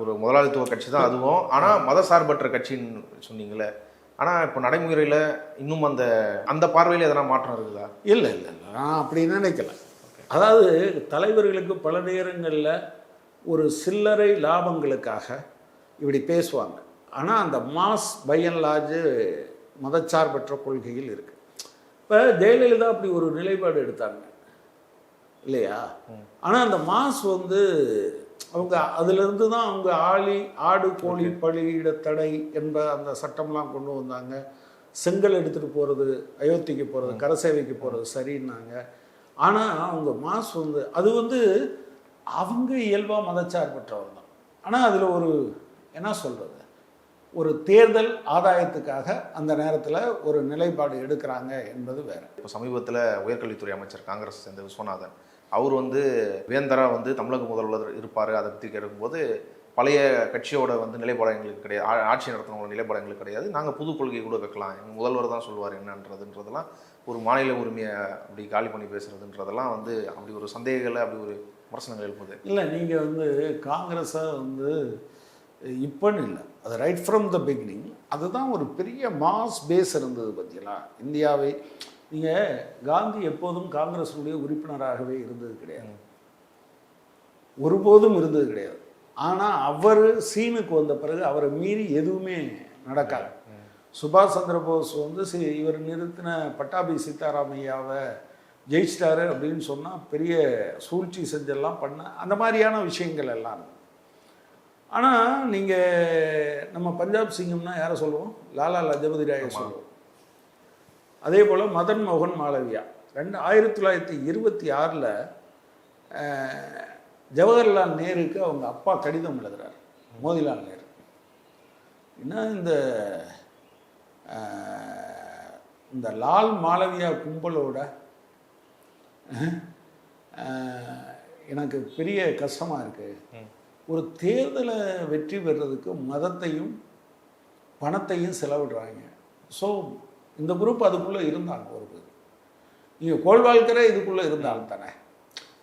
ஒரு முதலாளித்துவ கட்சி தான் அதுவும், ஆனால் மதசார்பற்ற கட்சின்னு சொன்னீங்களே, ஆனால் இப்போ நடைமுறையில் இன்னும் அந்த அந்த பார்வையில் எதனா மாற்றம் இருக்குதா? இல்லை இல்லை இல்லை, நான் அப்படி நினைக்கல. அதாவது தலைவர்களுக்கு பல நேரங்களில் ஒரு சில்லறை லாபங்களுக்காக இப்படி பேசுவாங்க. ஆனால் அந்த மாஸ் பை அண்ட் லார்ஜ் மதச்சார்பற்ற கொள்கையில் இருக்குது. இப்போ ஜெயலலிதா அப்படி ஒரு நிலைப்பாடு எடுத்தாங்க இல்லையா? ஆனால் அந்த மாஸ் வந்து அவங்க அதிலிருந்து தான் அவங்க ஆடு கோழி பலியிட தடை என்ற அந்த சட்டம்லாம் கொண்டு வந்தாங்க. செங்கல் எடுத்துகிட்டு போகிறது, அயோத்திக்கு போகிறது, கரசேவைக்கு போகிறது சரின்னாங்க. ஆனால் அவங்க மாஸ் வந்து அது வந்து அவங்க இயல்பாக மதச்சார்பற்றவர் தான். ஆனால் அதில் ஒரு என்ன சொல்கிறது, ஒரு தேர்தல் ஆதாயத்துக்காக அந்த நேரத்தில் ஒரு நிலைப்பாடு எடுக்கிறாங்க என்பது வேறு. இப்போ சமீபத்தில் உயர்கல்வித்துறை அமைச்சர் காங்கிரஸ் சேர்ந்த விஸ்வநாதன் அவர் வந்து வேந்தராக வந்து தமிழக முதல்வர் இருப்பார், அதை பற்றி கேட்கும்போது பழைய கட்சியோட வந்து நிலைப்பாடு எங்களுக்கு கிடையாது, ஆட்சி நடத்தினவங்களோட நிலைப்பாடு எங்களுக்கு கிடையாது, நாங்கள் புது கொள்கை கூட வைக்கலாம், எங்கள் முதல்வர் தான் சொல்லுவார் என்னன்றதுன்றதெல்லாம், ஒரு மாநில உரிமையை அப்படி காலி பண்ணி பேசுகிறதுன்றதெல்லாம் வந்து அப்படி ஒரு சந்தேகங்களை அப்படி ஒரு விமர்சனங்கள் எழுப்புது. இல்லை, நீங்கள் வந்து காங்கிரஸை வந்து இப்போன்னு இல்லை, அது ரைட் ஃப்ரம் த பிகினிங் அதுதான் ஒரு பெரிய மாஸ் பேஸ் இருந்தது. பார்த்தீங்களா, இந்தியாவை நீங்கள் காந்தி எப்போதும் காங்கிரஸுடைய உறுப்பினராகவே இருந்தது கிடையாது, ஒருபோதும் இருந்தது கிடையாது. ஆனால் அவர் சீனுக்கு வந்த பிறகு அவரை மீறி எதுவுமே நடக்காது. சுபாஷ் சந்திர போஸ் வந்து இவர் நிறுத்தின பட்டாபி சீதாராமையாவை ஜெயிச்சிட்டாரு அப்படின்னு சொன்னால் பெரிய சூழ்ச்சி செஞ்செல்லாம் பண்ண அந்த மாதிரியான விஷயங்கள் எல்லாம். ஆனால் நீங்கள் நம்ம பஞ்சாப் சிங்கம்னா யாரை சொல்லுவோம்? லாலா லஜபதி ராயை சொல்லுவோம். அதே போல் மதன் மோகன் மாளவியா 1926 ஜவஹர்லால் நேருக்கு அவங்க அப்பா கடிதம் எழுதுகிறார், மோதிலால் நேரு. ஏன்னா இந்த லால் மாளவியா கும்பலோட எனக்கு பெரிய கஷ்டமாக இருக்குது, ஒரு தேர்தலை வெற்றி பெறுறதுக்கு மதத்தையும் பணத்தையும் செலவிடுறாங்க. ஸோ இந்த குரூப் அதுக்குள்ளே இருந்தாங்க. ஒரு பேர் நீங்கள் கோல்வால்கரே இதுக்குள்ளே இருந்தாலும் தானே,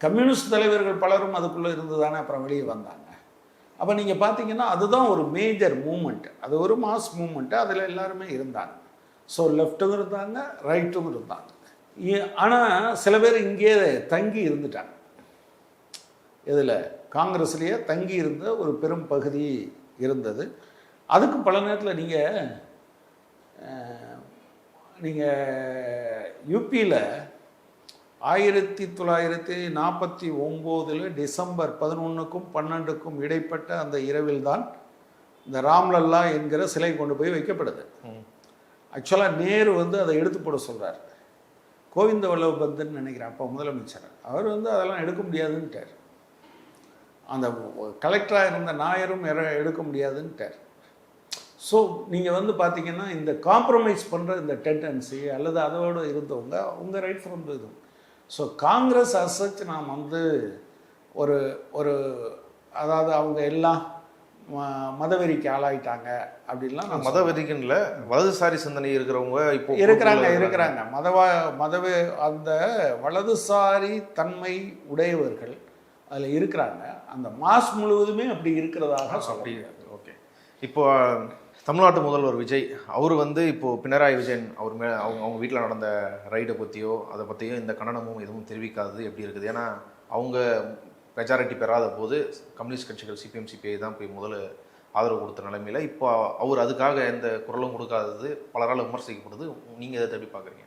கம்யூனிஸ்ட் தலைவர்கள் பலரும் அதுக்குள்ளே இருந்து தானே அப்புறம் வெளியே வந்தாங்க. அப்போ நீங்கள் பார்த்தீங்கன்னா அதுதான் ஒரு மேஜர் மூமெண்ட், அது ஒரு மாஸ் மூமெண்ட்டு, அதில் எல்லாருமே இருந்தாங்க. ஸோ லெஃப்ட்டும் இருந்தாங்க, ரைட்டும் இருந்தாங்க. ஆனால் சில பேர் இங்கே தங்கி இருந்துட்டாங்க. இதில் காங்கிரஸ்லேயே தங்கி இருந்த ஒரு பெரும் பகுதி இருந்தது. அதுக்கு பல நேரத்தில் நீங்கள் யூபியில் 1949 டிசம்பர் 11க்கும் 12க்கும் இடைப்பட்ட அந்த இரவில் தான் இந்த ராம்லல்லா என்கிற சிலை கொண்டு போய் வைக்கப்படுது. ஆக்சுவலாக நேரு வந்து அதை எடுத்து போட சொல்கிறார். கோவிந்த வல்லப பந்தன் நினைக்கிறேன் அப்போ முதலமைச்சர், அவர் வந்து அதெல்லாம் எடுக்க முடியாதுன்ட்டார். அந்த கலெக்டராக இருந்த நாயரும் எடுக்க முடியாதுன்ட்டார். ஸோ நீங்கள் வந்து பார்த்தீங்கன்னா இந்த காம்ப்ரமைஸ் பண்ணுற இந்த டெண்டன்சி அல்லது அதோடு இருந்தவங்க உங்கள் ரைட் ஃப்ரம் இது. ஸோ காங்கிரஸ் அசச் நாம் வந்து ஒரு ஒரு அதாவது அவங்க எல்லாம் மதவெறிக்கு ஆளாயிட்டாங்க அப்படின்லாம். மதவெறிக்குன்னு வலதுசாரி சிந்தனை இருக்கிறவங்க இப்போ இருக்கிறாங்க மதவே அந்த வலதுசாரி தன்மை உடையவர்கள் அதில் இருக்கிறாங்க. அந்த மாஸ் முழுவதுமே அப்படி இருக்கிறதாக சொல்ல. ஓகே, இப்போ தமிழ்நாட்டு முதல்வர் விஜய் அவர் வந்து இப்போது பினராயி விஜயன் அவர் அவங்க வீட்டில் நடந்த ரைடை பற்றியோ அதை பற்றியோ இந்த கண்டனமும் எதுவும் தெரிவிக்காதது எப்படி இருக்குது? ஏன்னா அவங்க மெஜாரிட்டி பெறாத போது கம்யூனிஸ்ட் கட்சிகள் சிபிஎம் சிபிஐ தான் போய் முதல்ல ஆதரவு கொடுத்த நிலைமையில் இப்போ அவர் அதுக்காக எந்த குரலும் கொடுக்காதது பலரால் விமர்சிக்கப்படுது. நீங்கள் எதை எப்படி பார்க்குறீங்க?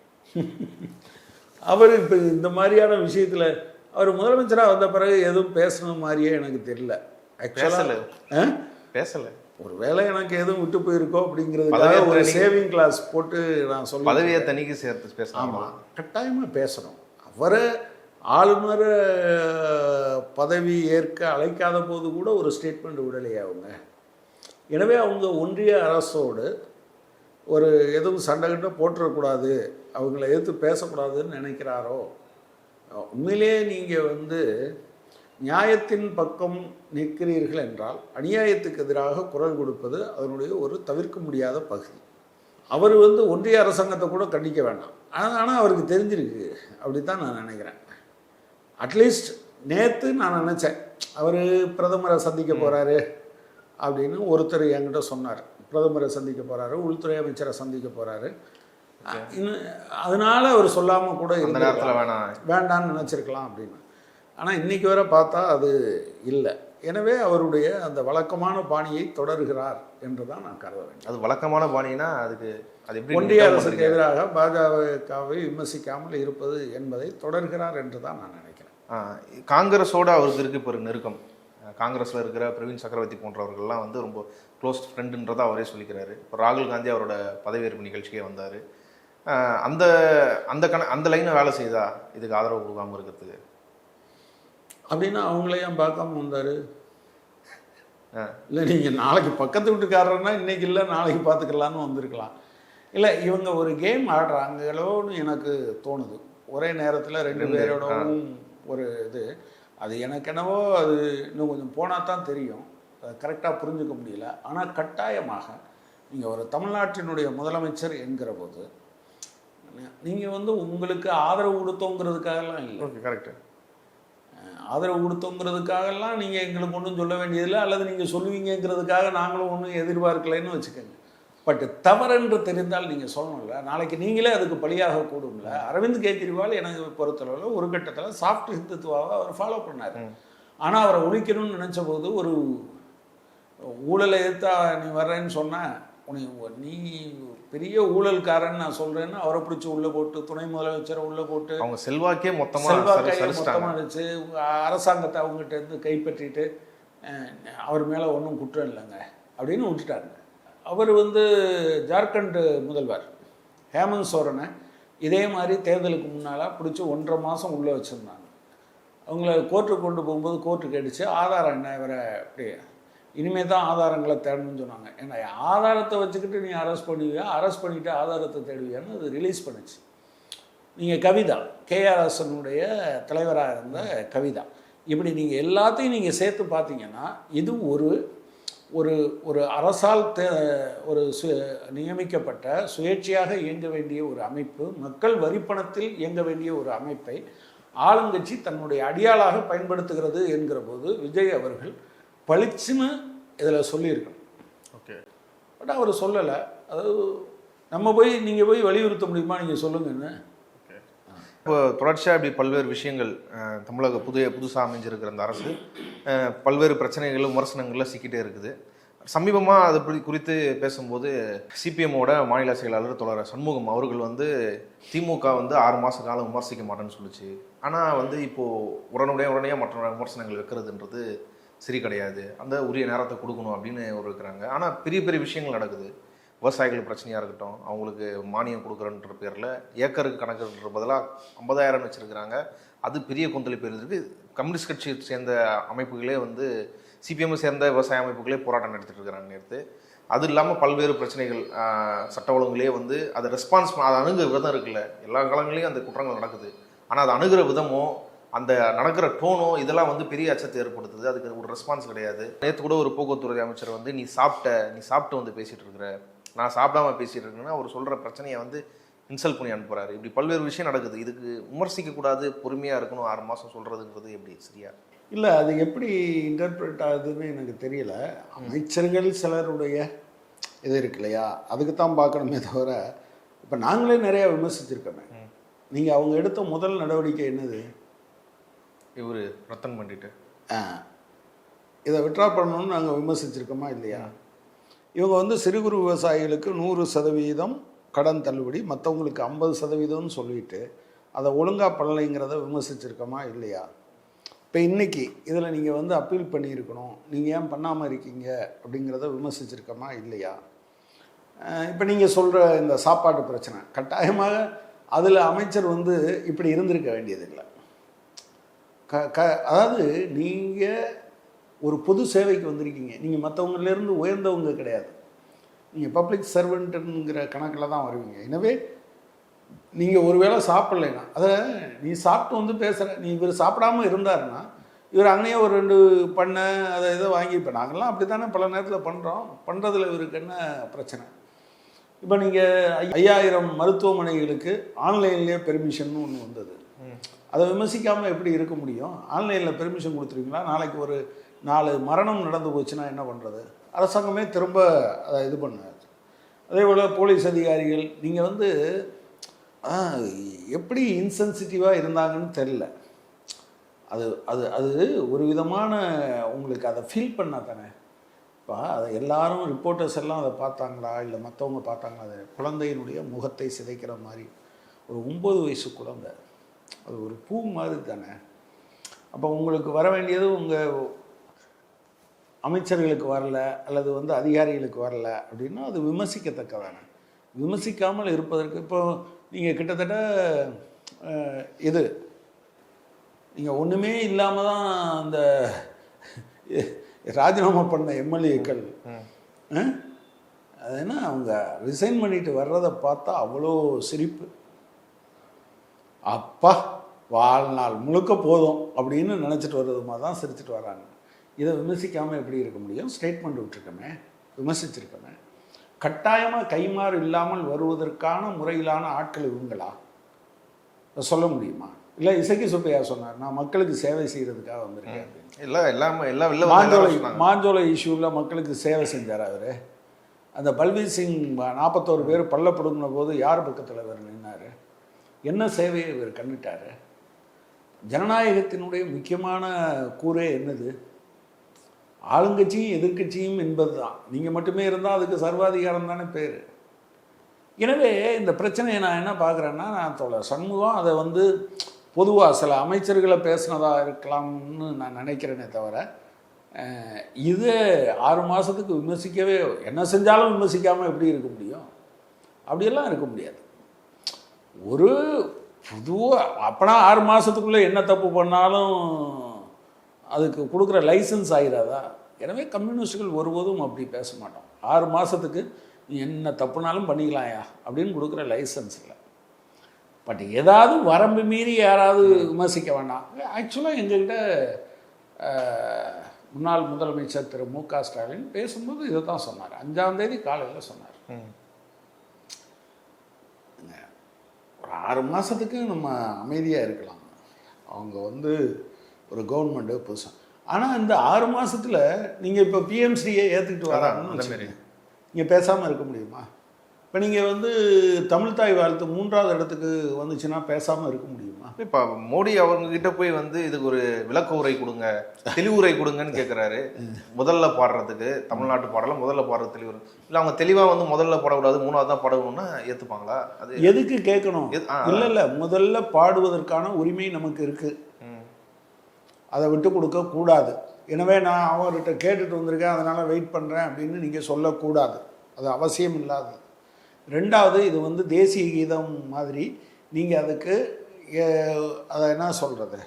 அவர் இப்போ இந்த மாதிரியான விஷயத்தில் அவர் முதலமைச்சராக வந்த பிறகு எதுவும் பேசணும் மாதிரியே எனக்கு தெரியல. பேசல ஆக்சுவலாக பேசல ஒரு வேளை எனக்கு எதுவும் விட்டு போயிருக்கோ அப்படிங்கிறதுக்காக ஒரு சேவிங் கிளாஸ் போட்டு நான் சொல்லி பதவியை தனிக்கு சேர்த்து பேசலாம். ஆமாம், கட்டாயமாக பேசணும். அவரை ஆளுநர் பதவி ஏற்க அழைக்காத போது கூட ஒரு ஸ்டேட்மெண்ட் விடலையே அவங்க. எனவே அவங்க ஒன்றிய அரசோடு ஒரு எதுவும் சண்டை கிட்ட போட்டுறக்கூடாது, அவங்கள எதிர்த்து பேசக்கூடாதுன்னு நினைக்கிறாரோ. உண்மையிலே நீங்கள் நியாயத்தின் பக்கம் நிற்கிறீர்கள் என்றால் அநியாயத்துக்கு எதிராக குரல் கொடுப்பது அதனுடைய ஒரு தவிர்க்க முடியாத பகுதி. அவர் ஒன்றிய அரசாங்கத்தை கூட கண்டிக்க வேண்டாம். ஆனால் அவருக்கு தெரிஞ்சிருக்கு, அப்படி தான் நான் நினைக்கிறேன். அட்லீஸ்ட் நேற்று நான் நினச்சேன் அவர் பிரதமரை சந்திக்க போகிறாரு அப்படின்னு ஒருத்தர் என்கிட்ட சொன்னார். பிரதமரை சந்திக்க போகிறாரு, உள்துறை அமைச்சரை சந்திக்க போகிறாரு. இன்னும் அதனால அவர் சொல்லாமல் கூட இந்த நேரத்தில் வேண்டான்னு நினச்சிருக்கலாம் அப்படின்னு. ஆனால் இன்றைக்கி வரை பார்த்தா அது இல்லை. எனவே அவருடைய அந்த வழக்கமான பாணியை தொடர்கிறார் என்று தான் நான் கருத வேண்டும். அது வழக்கமான பாணினா அதுக்கு அது எப்படி ஒன்றிய அரசுக்கு எதிராக பாஜகவை விமர்சிக்காமல் இருப்பது என்பதை தொடர்கிறார் என்று தான் நான் நினைக்கிறேன். காங்கிரஸோட அவருக்கு இருக்கு இப்போ நெருக்கம். காங்கிரஸில் இருக்கிற பிரவீன் சக்கரவர்த்தி போன்றவர்கள்லாம் ரொம்ப க்ளோஸ் ஃப்ரெண்டுன்றதை அவரே சொல்லிக்கிறாரு. இப்போ ராகுல் காந்தி அவரோட பதவியேற்பு நிகழ்ச்சிக்கே வந்தார். அந்த அந்த அந்த லைனை வேலை செய்தா இதுக்கு ஆதரவு கொடுக்காமல் இருக்கிறதுக்கு அப்படின்னா அவங்களையும் பார்க்காம வந்தார். இல்லை நீங்கள் நாளைக்கு பக்கத்து வீட்டுக்காரர்னா இன்றைக்கி இல்லை நாளைக்கு பார்த்துக்கலான்னு வந்திருக்கலாம். இல்லை இவங்க ஒரு கேம் ஆடுறாங்களோன்னு எனக்கு தோணுது. ஒரே நேரத்தில் ரெண்டு பேரோடவும் ஒரு இது. அது எனக்கு என்னவோ அது இன்னும் கொஞ்சம் போனால் தான் தெரியும், கரெக்டாக புரிஞ்சுக்க முடியல. ஆனால் கட்டாயமாக நீங்கள் ஒரு தமிழ்நாட்டினுடைய முதலமைச்சர் என்கிற போது நீங்கள் உங்களுக்கு ஆதரவு கொடுத்தோங்கிறதுக்காகலாம் இல்லை. Okay, correct. ஆதரவு கொடுத்தோங்கிறதுக்காகலாம் நீங்கள் எங்களுக்கு ஒன்றும் சொல்ல வேண்டியதில்லை, அல்லது நீங்கள் சொல்லுவீங்கிறதுக்காக நாங்களும் ஒன்றும் எதிர்பார்க்கலைன்னு வச்சுக்கோங்க. பட் தவறென்று தெரிந்தால் நீங்கள் சொல்லணும்ல, நாளைக்கு நீங்களே அதுக்கு பலியாக கூடும்ல. அரவிந்த் கெஜ்ரிவால் எனக்கு பொறுத்தளவில் ஒரு கட்டத்தில் சாஃப்ட் ஹிந்துத்துவாவை அவர் ஃபாலோ பண்ணார். ஆனால் அவரை ஒழிக்கணும்னு நினச்ச போது ஒரு ஊழலை எதிர்த்தா நீ வர்றேன்னு சொன்னால் நீ பெரிய ஊழல்காரன் நான் சொல்கிறேன்னு அவரை பிடிச்சி உள்ளே போட்டு துணை முதலமைச்சரை உள்ளே போட்டு அவங்க செல்வாக்கையே மொத்தமாக வச்சு அரசாங்கத்தை அவங்ககிட்ட இருந்து கைப்பற்றிட்டு அவர் மேலே ஒன்றும் குற்றம் இல்லைங்க அப்படின்னு விட்டுட்டாருங்க. அவர் ஜார்க்கண்ட் முதல்வர் ஹேமந்த் சோரனை இதே மாதிரி தேர்தலுக்கு முன்னால் பிடிச்சி 1.5 மாதம் உள்ளே வச்சுருந்தாங்க. அவங்கள கோர்ட்டுக்கு கொண்டு போகும்போது கோர்ட்டு கேட்டுச்சு ஆதாரம் என்ன, இவரை அப்படி இனிமேல் தான் ஆதாரங்களை தேடணும்னு சொன்னாங்க. ஏன்னா ஆதாரத்தை வச்சுக்கிட்டு நீ அரெஸ்ட் பண்ணுவியா, அரெஸ்ட் பண்ணிவிட்டு ஆதாரத்தை தேடுவியான்னு அது ரிலீஸ் பண்ணுச்சு. நீங்கள் கவிதா KRSனுடைய தலைவராக இருந்த கவிதா, இப்படி நீங்கள் எல்லாத்தையும் நீங்கள் சேர்த்து பார்த்தீங்கன்னா இது ஒரு ஒரு ஒரு அரசால் ஒரு நியமிக்கப்பட்ட சுயேட்சையாக இயங்க வேண்டிய ஒரு அமைப்பு, மக்கள் வரிப்பணத்தில் இயங்க வேண்டிய ஒரு அமைப்பை ஆளுங்கட்சி தன்னுடைய அடியாளாக பயன்படுத்துகிறது என்கிற போது விஜய் அவர்கள் பளிச்சுன்னு இதில் சொல்லியிருக்கணும். ஓகே, பட் அவர் சொல்லலை. அதாவது நீங்கள் போய் வலியுறுத்த முடியுமா, நீங்கள் சொல்லுங்கன்னு. இப்போ தொடர்ச்சியாக இப்படி பல்வேறு விஷயங்கள் தமிழக புதுசாக அமைஞ்சிருக்கிற அந்த அரசு பல்வேறு பிரச்சனைகள் விமர்சனங்களில் சிக்கிட்டே இருக்குது. சமீபமாக அது குறித்து பேசும்போது சிபிஎம்மோட மாநில செயலாளர் தொடர் சண்முகம் அவர்கள் திமுக 6 மாத காலம் விமர்சிக்க மாட்டேன்னு சொல்லிச்சு. ஆனால் இப்போது உடனடியாக மற்ற விமர்சனங்கள் வைக்கிறதுன்றது சரி கிடையாது, அந்த உரிய நேரத்தை கொடுக்கணும் அப்படின்னு இருக்கிறாங்க. ஆனால் பெரிய பெரிய விஷயங்கள் நடக்குது. விவசாயிகள் பிரச்சனையாக இருக்கட்டும், அவங்களுக்கு மானியம் கொடுக்குறன்ற பேரில் ஏக்கருக்கு கணக்குன்ற பதிலாக 50,000 வச்சுருக்கிறாங்க. அது பெரிய கொந்தளிப்பு இருக்குது. கம்யூனிஸ்ட் கட்சியை சேர்ந்த அமைப்புகளே சிபிஎம்மை சேர்ந்த விவசாய அமைப்புகளே போராட்டம் நடத்திட்டு இருக்கிறாங்க நேற்று. அது இல்லாமல் பல்வேறு பிரச்சனைகள் சட்ட ஒழுங்குலேயே அதை ரெஸ்பான்ஸ் அதை அணுகிற விதம் இருக்குல்ல. எல்லா காலங்களையும் அந்த குற்றங்கள் நடக்குது. ஆனால் அதை அணுகிற விதமோ அந்த நடக்கிற டோனோ இதெல்லாம் பெரிய அச்சத்தை ஏற்படுத்துது. அதுக்கு ஒரு ரெஸ்பான்ஸ் கிடையாது. நேற்று கூட ஒரு போக்குவரத்துறை அமைச்சர் நீ சாப்பிட்டு பேசிகிட்டு இருக்கிற, நான் சாப்பிடாம பேசிகிட்டு இருக்கேன்னா அவர் சொல்கிற பிரச்சனையை இன்சல்ட் பண்ணி அனுப்புகிறாரு. இப்படி பல்வேறு விஷயம் நடக்குது. இதுக்கு விமர்சிக்கக்கூடாது, பொறுமையாக இருக்கணும், 6 மாதம் சொல்கிறதுங்கிறது எப்படி சரியா இல்லை? அது எப்படி இன்டர்பிரேட் ஆகுதுன்னு எனக்கு தெரியல. அமைச்சர்கள் சிலருடைய இது இருக்கு இல்லையா, அதுக்கு தான் பார்க்கணுமே தவிர இப்போ நாங்களே நிறையா விமர்சிச்சிருக்கோமே. நீங்கள் அவங்க எடுத்த முதல் நடவடிக்கை என்னது? இவர் ரத்தன் பண்ணிட்டு இதை விட்ரா பண்ணணும்னு நாங்கள் விமர்சிச்சிருக்கோமா இல்லையா? இவங்க சிறு குறு விவசாயிகளுக்கு 100% கடன் தள்ளுபடி, மற்றவங்களுக்கு 50%ன்னு சொல்லிட்டு அதை ஒழுங்காக பண்ணலைங்கிறத விமர்சிச்சிருக்கோமா இல்லையா? இப்போ இன்னைக்கு இதில் நீங்கள் வந்து அப்பீல் பண்ணியிருக்கணும், நீங்கள் ஏன் பண்ணாமல் இருக்கீங்க அப்படிங்கிறத விமர்சிச்சிருக்கோமா இல்லையா? இப்போ நீங்கள் சொல்கிற இந்த சாப்பாட்டு பிரச்சனை கட்டாயமாக அதில் அமைச்சர் வந்து இப்படி இருந்திருக்க வேண்டியதில்லை. அதாவது நீங்கள் ஒரு பொது சேவைக்கு வந்திருக்கீங்க, நீங்கள் மற்றவங்களிலேருந்து உயர்ந்தவங்க கிடையாது, நீங்கள் பப்ளிக் சர்வெண்ட்டுங்கிற கணக்கில் தான் வருவீங்க. எனவே நீங்கள் ஒரு வேளை சாப்பிட்லைன்னா அதை நீ சாப்பிட்டு வந்து பேசுகிற, நீ இவர் சாப்பிடாமல் இருந்தாருன்னா இவர் அங்கேயே ஒரு 2 பண்ணை அதை இதை வாங்கி, இப்போ நாங்கள்லாம் அப்படி தானே பல நேரத்தில் பண்ணுறோம், பண்ணுறதுல இவருக்கு என்ன பிரச்சனை? இப்போ நீங்கள் 5000 மருத்துவமனைகளுக்கு ஆன்லைன்லேயே பெர்மிஷன் ஒன்று வந்தது, அதை விமர்சிக்காமல் எப்படி இருக்க முடியும்? ஆன்லைனில் பெர்மிஷன் கொடுத்துருவீங்களா? நாளைக்கு ஒரு 4 மரணம் நடந்து போச்சுன்னா என்ன பண்ணுறது? அரசாங்கமே திரும்ப அதை இது பண்ணாது. அதே போல் போலீஸ் அதிகாரிகள் நீங்கள் வந்து எப்படி இன்சென்சிட்டிவாக இருந்தாங்கன்னு தெரில. அது அது அது ஒரு விதமான உங்களுக்கு அதை ஃபீல் பண்ணால் தானே. இப்போ அதை எல்லாரும் ரிப்போர்ட்டர்ஸ் எல்லாம் அதை பார்த்தாங்களா இல்லை மற்றவங்க பார்த்தாங்களா? அது குழந்தையினுடைய முகத்தை சிதைக்கிற மாதிரி ஒரு 9 வயசு குழந்தை, அது ஒரு பூ மாதிரி தானே. அப்போ உங்களுக்கு வர வேண்டியது உங்கள் அமைச்சர்களுக்கு வரல அல்லது வந்து அதிகாரிகளுக்கு வரல அப்படின்னா அது விமர்சிக்கத்தக்கதானே. விமர்சிக்காமல் இருப்பதற்கு இப்போ நீங்கள் கிட்டத்தட்ட இது நீங்கள் ஒன்றுமே இல்லாமல் தான் அந்த ராஜினாமா பண்ண எம்எல்ஏக்கள் அது என்ன அவங்க ரிசைன் பண்ணிட்டு வர்றதை பார்த்தா அவ்வளோ சிரிப்பு, அப்பா வாழ்நாள் முழுக்க போதும் அப்படின்னு நினச்சிட்டு வர்றதுமா தான் சிரிச்சிட்டு வர்றாங்க. இதை விமர்சிக்காமல் எப்படி இருக்க முடியும்? ஸ்டேட்மெண்ட் விட்டுருக்கோமே, விமர்சிச்சிருக்கோமே. கட்டாயமாக கைமாறு இல்லாமல் வருவதற்கான முறையிலான ஆட்கள் இவங்களா சொல்ல முடியுமா? இல்லை இசக்கி சுப்பையா சொன்னார், நான் மக்களுக்கு சேவை செய்கிறதுக்காக வந்திருக்கேன் அப்படின்னு. இல்லை எல்லாம் மாஞ்சோலை இஷ்யூவில் மக்களுக்கு சேவை செஞ்சார் அவர். அந்த பல்பீர் சிங் 41 பேர் பல்ல பிடுங்கின போது யார் பக்கத்தில் இவர் நின்னார்? என்ன சேவையை இவர் கண்டுட்டார்? ஜனநாயகத்தினுடைய முக்கியமான கூறே என்னது? ஆளுங்கட்சியும் எதிர்கட்சியும் என்பது தான். நீங்கள் மட்டுமே இருந்தால் அதுக்கு சர்வாதிகாரம் தானே பேர். எனவே இந்த பிரச்சனையை நான் என்ன பார்க்குறேன்னா, நான் தோழர் சண்முகம் அதை வந்து பொதுவாக சில அமைச்சர்களை பேசினதாக இருக்கலாம்னு நான் நினைக்கிறேனே தவிர, இது 6 மாதத்துக்கு விமர்சிக்கவே, என்ன செஞ்சாலும் விமர்சிக்காமல் எப்படி இருக்க முடியும்? அப்படியெல்லாம் இருக்க முடியாது. ஒரு பொதுவாக அப்போனா 6 மாதத்துக்குள்ளே என்ன தப்பு பண்ணாலும் அதுக்கு கொடுக்குற லைசன்ஸ் ஆகிடாதா? எனவே கம்யூனிஸ்டுகள் ஒருபோதும் அப்படி பேச மாட்டோம். 6 மாதத்துக்கு நீ என்ன தப்புனாலும் பண்ணிக்கலாம்யா அப்படின்னு கொடுக்குற லைசன்ஸ் இல்லை. பட் ஏதாவது வரம்பு மீறி யாராவது விமர்சிக்க வேண்டாம். ஆக்சுவலாக எங்ககிட்ட முன்னாள் முதலமைச்சர் திரு மு.க. ஸ்டாலின் பேசும்போது இதை தான் சொன்னார். 5ஆம் தேதி காலையில் சொன்னார், ஒரு 6 மாதத்துக்கு நம்ம அமைதியாக இருக்கலாம், அவங்க வந்து ஒரு கவர்மெண்ட்டு புதுசாக. ஆனால் இந்த 6 மாதத்தில் நீங்கள் இப்போ பிஎம்சியை ஏற்றுக்கிட்டு வராங்கன்னு நீங்கள் பேசாமல் இருக்க முடியுமா? இப்போ நீங்கள் வந்து தமிழ் தாய் வாழ்த்து 3ஆவது இடத்துக்கு வந்துச்சுன்னா பேசாமல் இருக்க முடியுமா? இப்போ மோடி அவங்கக்கிட்ட போய் வந்து இதுக்கு ஒரு விளக்க உரை கொடுங்க, தெளிவுரை கொடுங்கன்னு கேட்குறாரு. முதல்ல பாடுறதுக்கு தமிழ்நாட்டு பாடலாம் முதல்ல பாடுறது தெளிவுரை இல்லை, அவங்க தெளிவாக வந்து முதல்ல பாடக்கூடாது 3ஆவது தான் பாடணும்னா ஏற்றுப்பாங்களா? அது எதுக்கு கேட்கணும்? இல்லை முதல்ல பாடுவதற்கான உரிமை நமக்கு இருக்குது, அதை விட்டு கொடுக்க கூடாது. எனவே நான் அவர்கிட்ட கேட்டுட்டு வந்திருக்கேன் அதனால் வெயிட் பண்ணுறேன் அப்படின்னு நீங்கள் சொல்லக்கூடாது, அது அவசியம் இல்லாது. 2வது, இது வந்து தேசிய கீதம் மாதிரி நீங்கள் அதுக்கு அதை என்ன சொல்கிறது,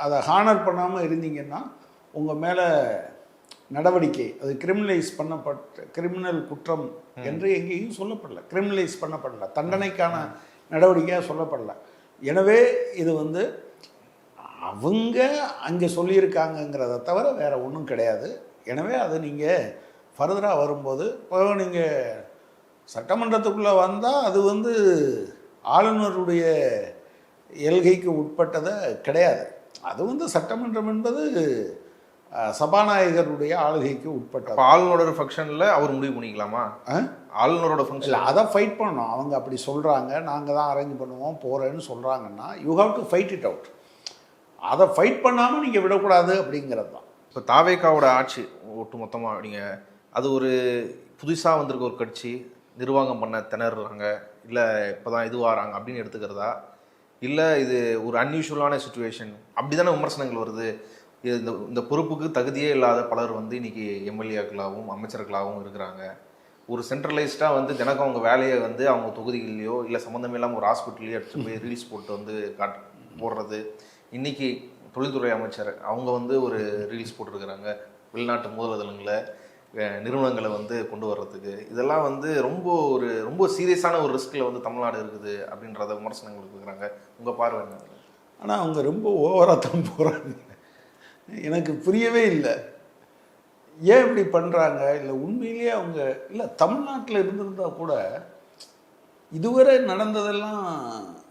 அதை ஹானர் பண்ணாமல் இருந்தீங்கன்னா உங்கள் மேலே நடவடிக்கை, அது கிரிமினலைஸ் பண்ணப்பட்ட கிரிமினல் குற்றம் என்று எங்கேயும் சொல்லப்படலை, கிரிமினலைஸ் பண்ணப்படலை, தண்டனைக்கான நடவடிக்கையாக சொல்லப்படலை. எனவே இது வந்து அவங்க அங்கே சொல்லியிருக்காங்கங்கிறத தவிர வேறு ஒன்றும் கிடையாது. எனவே அது நீங்கள் ஃபர்தராக வரும்போது, இப்போ நீங்கள் சட்டமன்றத்துக்குள்ளே வந்தால் அது வந்து ஆளுநருடைய எல்கைக்கு உட்பட்டதை கிடையாது. அது வந்து சட்டமன்றம் என்பது சபாநாயகருடைய ஆளுகைக்கு உட்பட்டது. ஆளுநரோட ஃபங்க்ஷனில் அவர் முடிவு பண்ணிக்கலாமா? ஆளுநரோட ஃபங்க்ஷன் அதை ஃபைட் பண்ணணும். அவங்க அப்படி சொல்கிறாங்க, நாங்கள் தான் அரேஞ்ச் பண்ணுவோம் போகிறேன்னு சொல்கிறாங்கன்னா you have to fight it out. அதை ஃபைட் பண்ணாமல் நீங்கள் விடக்கூடாது அப்படிங்கிறது தான். இப்போ தாவேக்காவோட ஆட்சி ஒட்டு மொத்தமாக நீங்கள் அது ஒரு புதுசாக வந்திருக்க ஒரு கட்சி நிர்வாகம் பண்ண திணறாங்க, இல்லை இப்போ தான் இதுவாகிறாங்க அப்படின்னு எடுத்துக்கிறதா, இல்லை இது ஒரு அன்யூஷுவலான சுச்சுவேஷன் அப்படி தானே விமர்சனங்கள் வருது. இந்த இந்த பொறுப்புக்கு தகுதியே இல்லாத பலர் வந்து இன்னைக்கு எம்எல்ஏக்களாகவும் அமைச்சர்களாகவும் இருக்கிறாங்க. ஒரு சென்ட்ரலைஸ்டாக வந்து தினக்கும் அவங்க வேலையை வந்து அவங்க தொகுதிகள்லையோ இல்லை சம்மந்தமே இல்லாமல் ஒரு ஹாஸ்பிட்டல்லையோ எடுத்துகிட்டு போய் ரிலீஸ் போட்டு வந்து போடுறது. இன்னைக்கு தொழில்துறை அமைச்சர் அவங்க வந்து ஒரு ரிலீஸ் போட்டிருக்கிறாங்க வெளிநாட்டு மூலதனங்களை நிறுவனங்களை வந்து கொண்டு வர்றதுக்கு. இதெல்லாம் வந்து ரொம்ப சீரியஸான ஒரு ரிஸ்கில் வந்து தமிழ்நாடு இருக்குது அப்படின்றத விமர்சனங்கள் இருக்கிறாங்க. உங்கள் பார்வை என்ன? ஆனால் அவங்க ரொம்ப ஓவராக தான் போகிறாங்க. எனக்கு புரியவே இல்லை ஏன் இப்படி பண்ணுறாங்க. இல்லை உண்மையிலேயே அவங்க இல்லை தமிழ்நாட்டில் இருந்திருந்தால் கூட இதுவரை நடந்ததெல்லாம்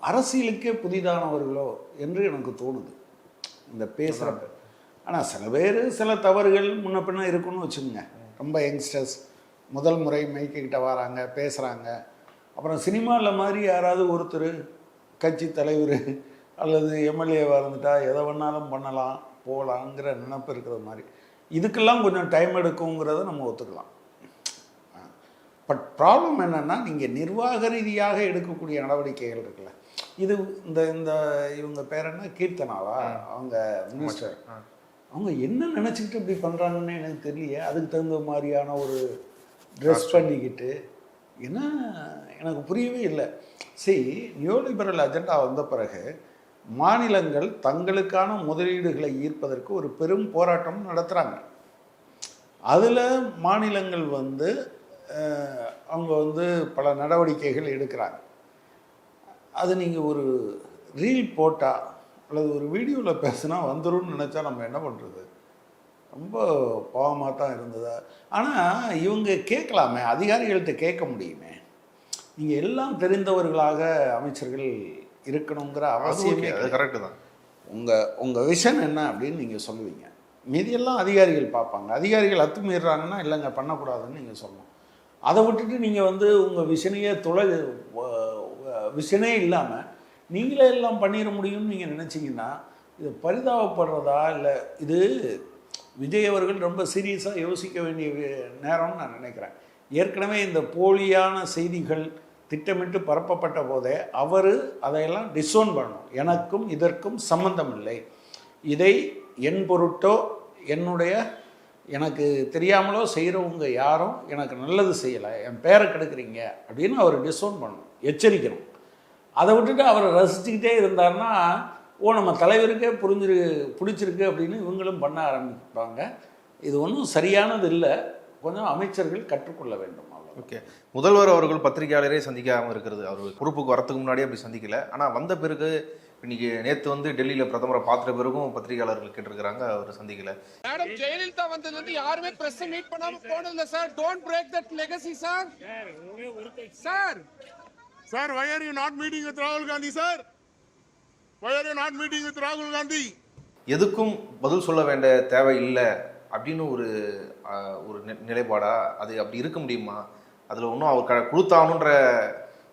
அரசியலுக்கே புதிதானவர்களோ என்று எனக்கு தோணுது இந்த பேசுகிறப்ப. ஆனால் சில பேர் சில தவறுகள் முன்ன பின்ன இருக்குன்னு வச்சுக்கோங்க. ரொம்ப யங்ஸ்டர்ஸ் முதல் முறை மைக்கிட்ட வராங்க பேசுகிறாங்க. அப்புறம் சினிமாவில் மாதிரி யாராவது ஒருத்தர் கட்சி தலைவர் அல்லது எம்எல்ஏவாக இருந்துட்டா எதை வேணாலும் பண்ணலாம் போகலாங்கிற நினைப்பு இருக்கிற மாதிரி இதுக்கெல்லாம் கொஞ்சம் டைம் எடுக்குங்கிறத நம்ம ஒத்துக்கலாம். பட் ப்ராப்ளம் என்னென்னா நீங்கள் நிர்வாக ரீதியாக எடுக்கக்கூடிய நடவடிக்கைகள் இருக்குல்ல. இது இந்த இவங்க பேர் என்ன கீர்த்தனாவா அவங்க மினிஸ்டர், அவங்க என்ன நினச்சிக்கிட்டு இப்படி பண்ணுறாங்கன்னு எனக்கு தெரியல. அதுக்கு தகுந்த மாதிரியான ஒரு ட்ரெஸ் பண்ணிக்கிட்டு ஏன்னா எனக்கு புரியவே இல்லை. சரி, நியோலிபரல் அஜெண்டா வந்த பிறகு மாநிலங்கள் தங்களுக்கான முதலீடுகளை ஈர்ப்பதற்கு ஒரு பெரும் போராட்டம் நடத்துகிறாங்க. அதில் மாநிலங்கள் வந்து அவங்க வந்து பல நடவடிக்கைகள் எடுக்கிறாங்க. அது நீங்கள் ஒரு ரீல் போட்டால் அல்லது ஒரு வீடியோவில் பேசுனா வந்துரும்னு நினச்சா நம்ம என்ன பண்ணுறது? ரொம்ப பாவமாக தான் இருந்ததா. ஆனால் இவங்க கேட்கலாமே, அதிகாரிகள்கிட்ட கேட்க முடியுமே. நீங்கள் எல்லாம் தெரிந்தவர்களாக அமைச்சர்கள் இருக்கணுங்கிற அவசியமே அது கரெக்டு தான். உங்கள் விஷன் என்ன அப்படின்னு நீங்கள் சொல்லுவீங்க. மீதியெல்லாம் அதிகாரிகள் பார்ப்பாங்க. அதிகாரிகள் அத்துமீறாங்கன்னா இல்லைங்க பண்ணக்கூடாதுன்னு நீங்கள் சொல்லணும். அதை விட்டுட்டு நீங்கள் வந்து உங்கள் விஷனையே விஷனே இல்லாமல் நீங்களே எல்லாம் பண்ணிட முடியும்னு நீங்கள் நினச்சிங்கன்னா இது பரிதாபப்படுறதா இல்லை இது விஜய் அவர்கள் ரொம்ப சீரியஸாக யோசிக்க வேண்டிய நேரம்னு நான் நினைக்கிறேன். ஏற்கனவே இந்த போலியான செய்திகள் திட்டமிட்டு பரப்பப்பட்ட போதே அவர் அதையெல்லாம் டிசோன் பண்ணணும். எனக்கும் இதற்கும் சம்பந்தம் இல்லை, இதை என் பொருட்டோ என்னுடைய எனக்கு தெரியாமலோ செய்கிறவங்க யாரும் எனக்கு நல்லது செய்யலை, என் பேரை கெடுக்குறீங்க அப்படின்னு அவர் டிசோன் பண்ணணும், எச்சரிக்கணும். அதை விட்டுட்டு அவரை ரசிச்சுக்கிட்டே இருந்தார்னா நம்ம தலைவருக்கே பிடிச்சிருக்கு அப்படின்னு இவங்களும் பண்ண ஆரம்பிப்பாங்க. இது ஒன்றும் சரியானது இல்லை. கொஞ்சம் அமைச்சர்கள் கற்றுக்கொள்ள வேண்டும். ஓகே, முதல்வர் அவர்கள் பத்திரிகையாளரே சந்திக்காமல் இருக்கிறது, அவர் பொறுப்புக்கு வரத்துக்கு முன்னாடியே அப்படி சந்திக்கல. ஆனால் வந்த பிறகு இன்னைக்கு நேற்று வந்து டெல்லியில் பிரதமரை பார்த்த பிறகும் பத்திரிகையாளர்கள் கேட்டிருக்கிறாங்க, அவர் சந்திக்கல. மேடம் ஜெயலலிதா வந்ததுல யாருமே பிரஸ் மீட் பண்ணாம போனதில்லை sir. Don't break that legacy sir. Sir why are you not meeting with Rahul Gandhi sir? Why are you not meeting with Rahul Gandhi? எதுக்கும் பதில் சொல்ல வேண்டிய தேவை இல்லை அப்படின்னு ஒரு நிலைப்பாடா? அது அப்படி இருக்க முடியுமா? அதில் ஒன்றும் அவர் கொடுத்தானுன்ற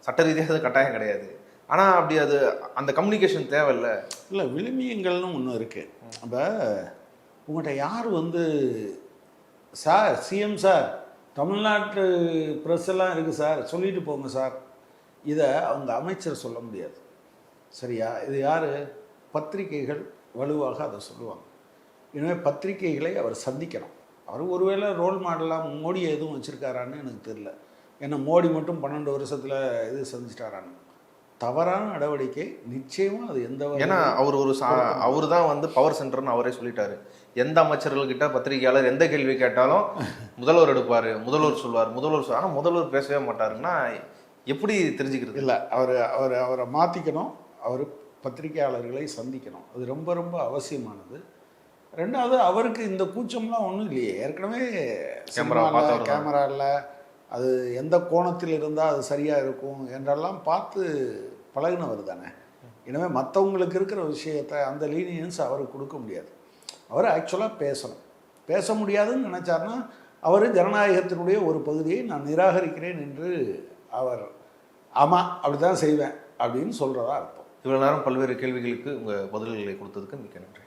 சட்ட ரீதியாக அது கட்டாயம் கிடையாது. ஆனால் அப்படி அது அந்த கம்யூனிகேஷன் தேவையில்லை. இல்லை, விழுமியங்கள்னு ஒன்று இருக்குது. அப்போ உங்கள்கிட்ட யார் வந்து சார் சிஎம் சார் தமிழ்நாட்டு ப்ரெஸ் எல்லாம் இருக்குது சார் சொல்லிட்டு போங்க சார், இதை அவங்க அமைச்சர் சொல்ல முடியாது. சரியா? இது யார்? பத்திரிகைகள் வலுவாக அதை சொல்லுவாங்க. எனவே பத்திரிகைகளை அவர் சந்திக்கணும். அவர் ஒருவேளை ரோல் மாடலாக மோடி எதுவும் வச்சுருக்காரான்னு எனக்கு தெரியல. ஏன்னா மோடி மட்டும் 12 வருஷத்தில் இது சந்திச்சிட்டாரான்னு. தவறான நடவடிக்கை நிச்சயமாக அது எந்த, ஏன்னா அவர் தான் வந்து பவர் சென்டர்னு அவரே சொல்லிட்டாரு. எந்த அமைச்சர்கள்கிட்ட பத்திரிகையாளர் எந்த கேள்வி கேட்டாலும் முதல்வர் எடுப்பார், முதல்வர் சொல்வார், ஆனால் முதல்வர் பேசவே மாட்டாருன்னா எப்படி தெரிஞ்சுக்கிறது? இல்லை, அவரை மாற்றிக்கணும். அவர் பத்திரிகையாளர்களை சந்திக்கணும். அது ரொம்ப ரொம்ப அவசியமானது. ரெண்டாவது, அவருக்கு இந்த கூச்சம்லாம் ஒன்றும் இல்லையே. ஏற்கனவே கேமரா இல்லை, அது எந்த கோணத்தில் இருந்தால் அது சரியாக இருக்கும் என்றெல்லாம் பார்த்து பழகினவர் தானே. எனவே மற்றவங்களுக்கு இருக்கிற விஷயத்தை அந்த லீனியன்ஸ் அவருக்கு கொடுக்க முடியாது. அவர் ஆக்சுவலாக பேசணும். பேச முடியாதுன்னு நினச்சார்னா அவர் ஜனநாயகத்தினுடைய ஒரு பகுதியை நான் நிராகரிக்கிறேன் என்று அவர் ஆமாம் அப்படி தான் செய்வேன் அப்படின்னு சொல்கிறதா அர்த்தம். இவ்வளோ நேரம் பல்வேறு கேள்விகளுக்கு உங்கள் பதில்களை கொடுத்ததுக்கு மிக்க நன்றி.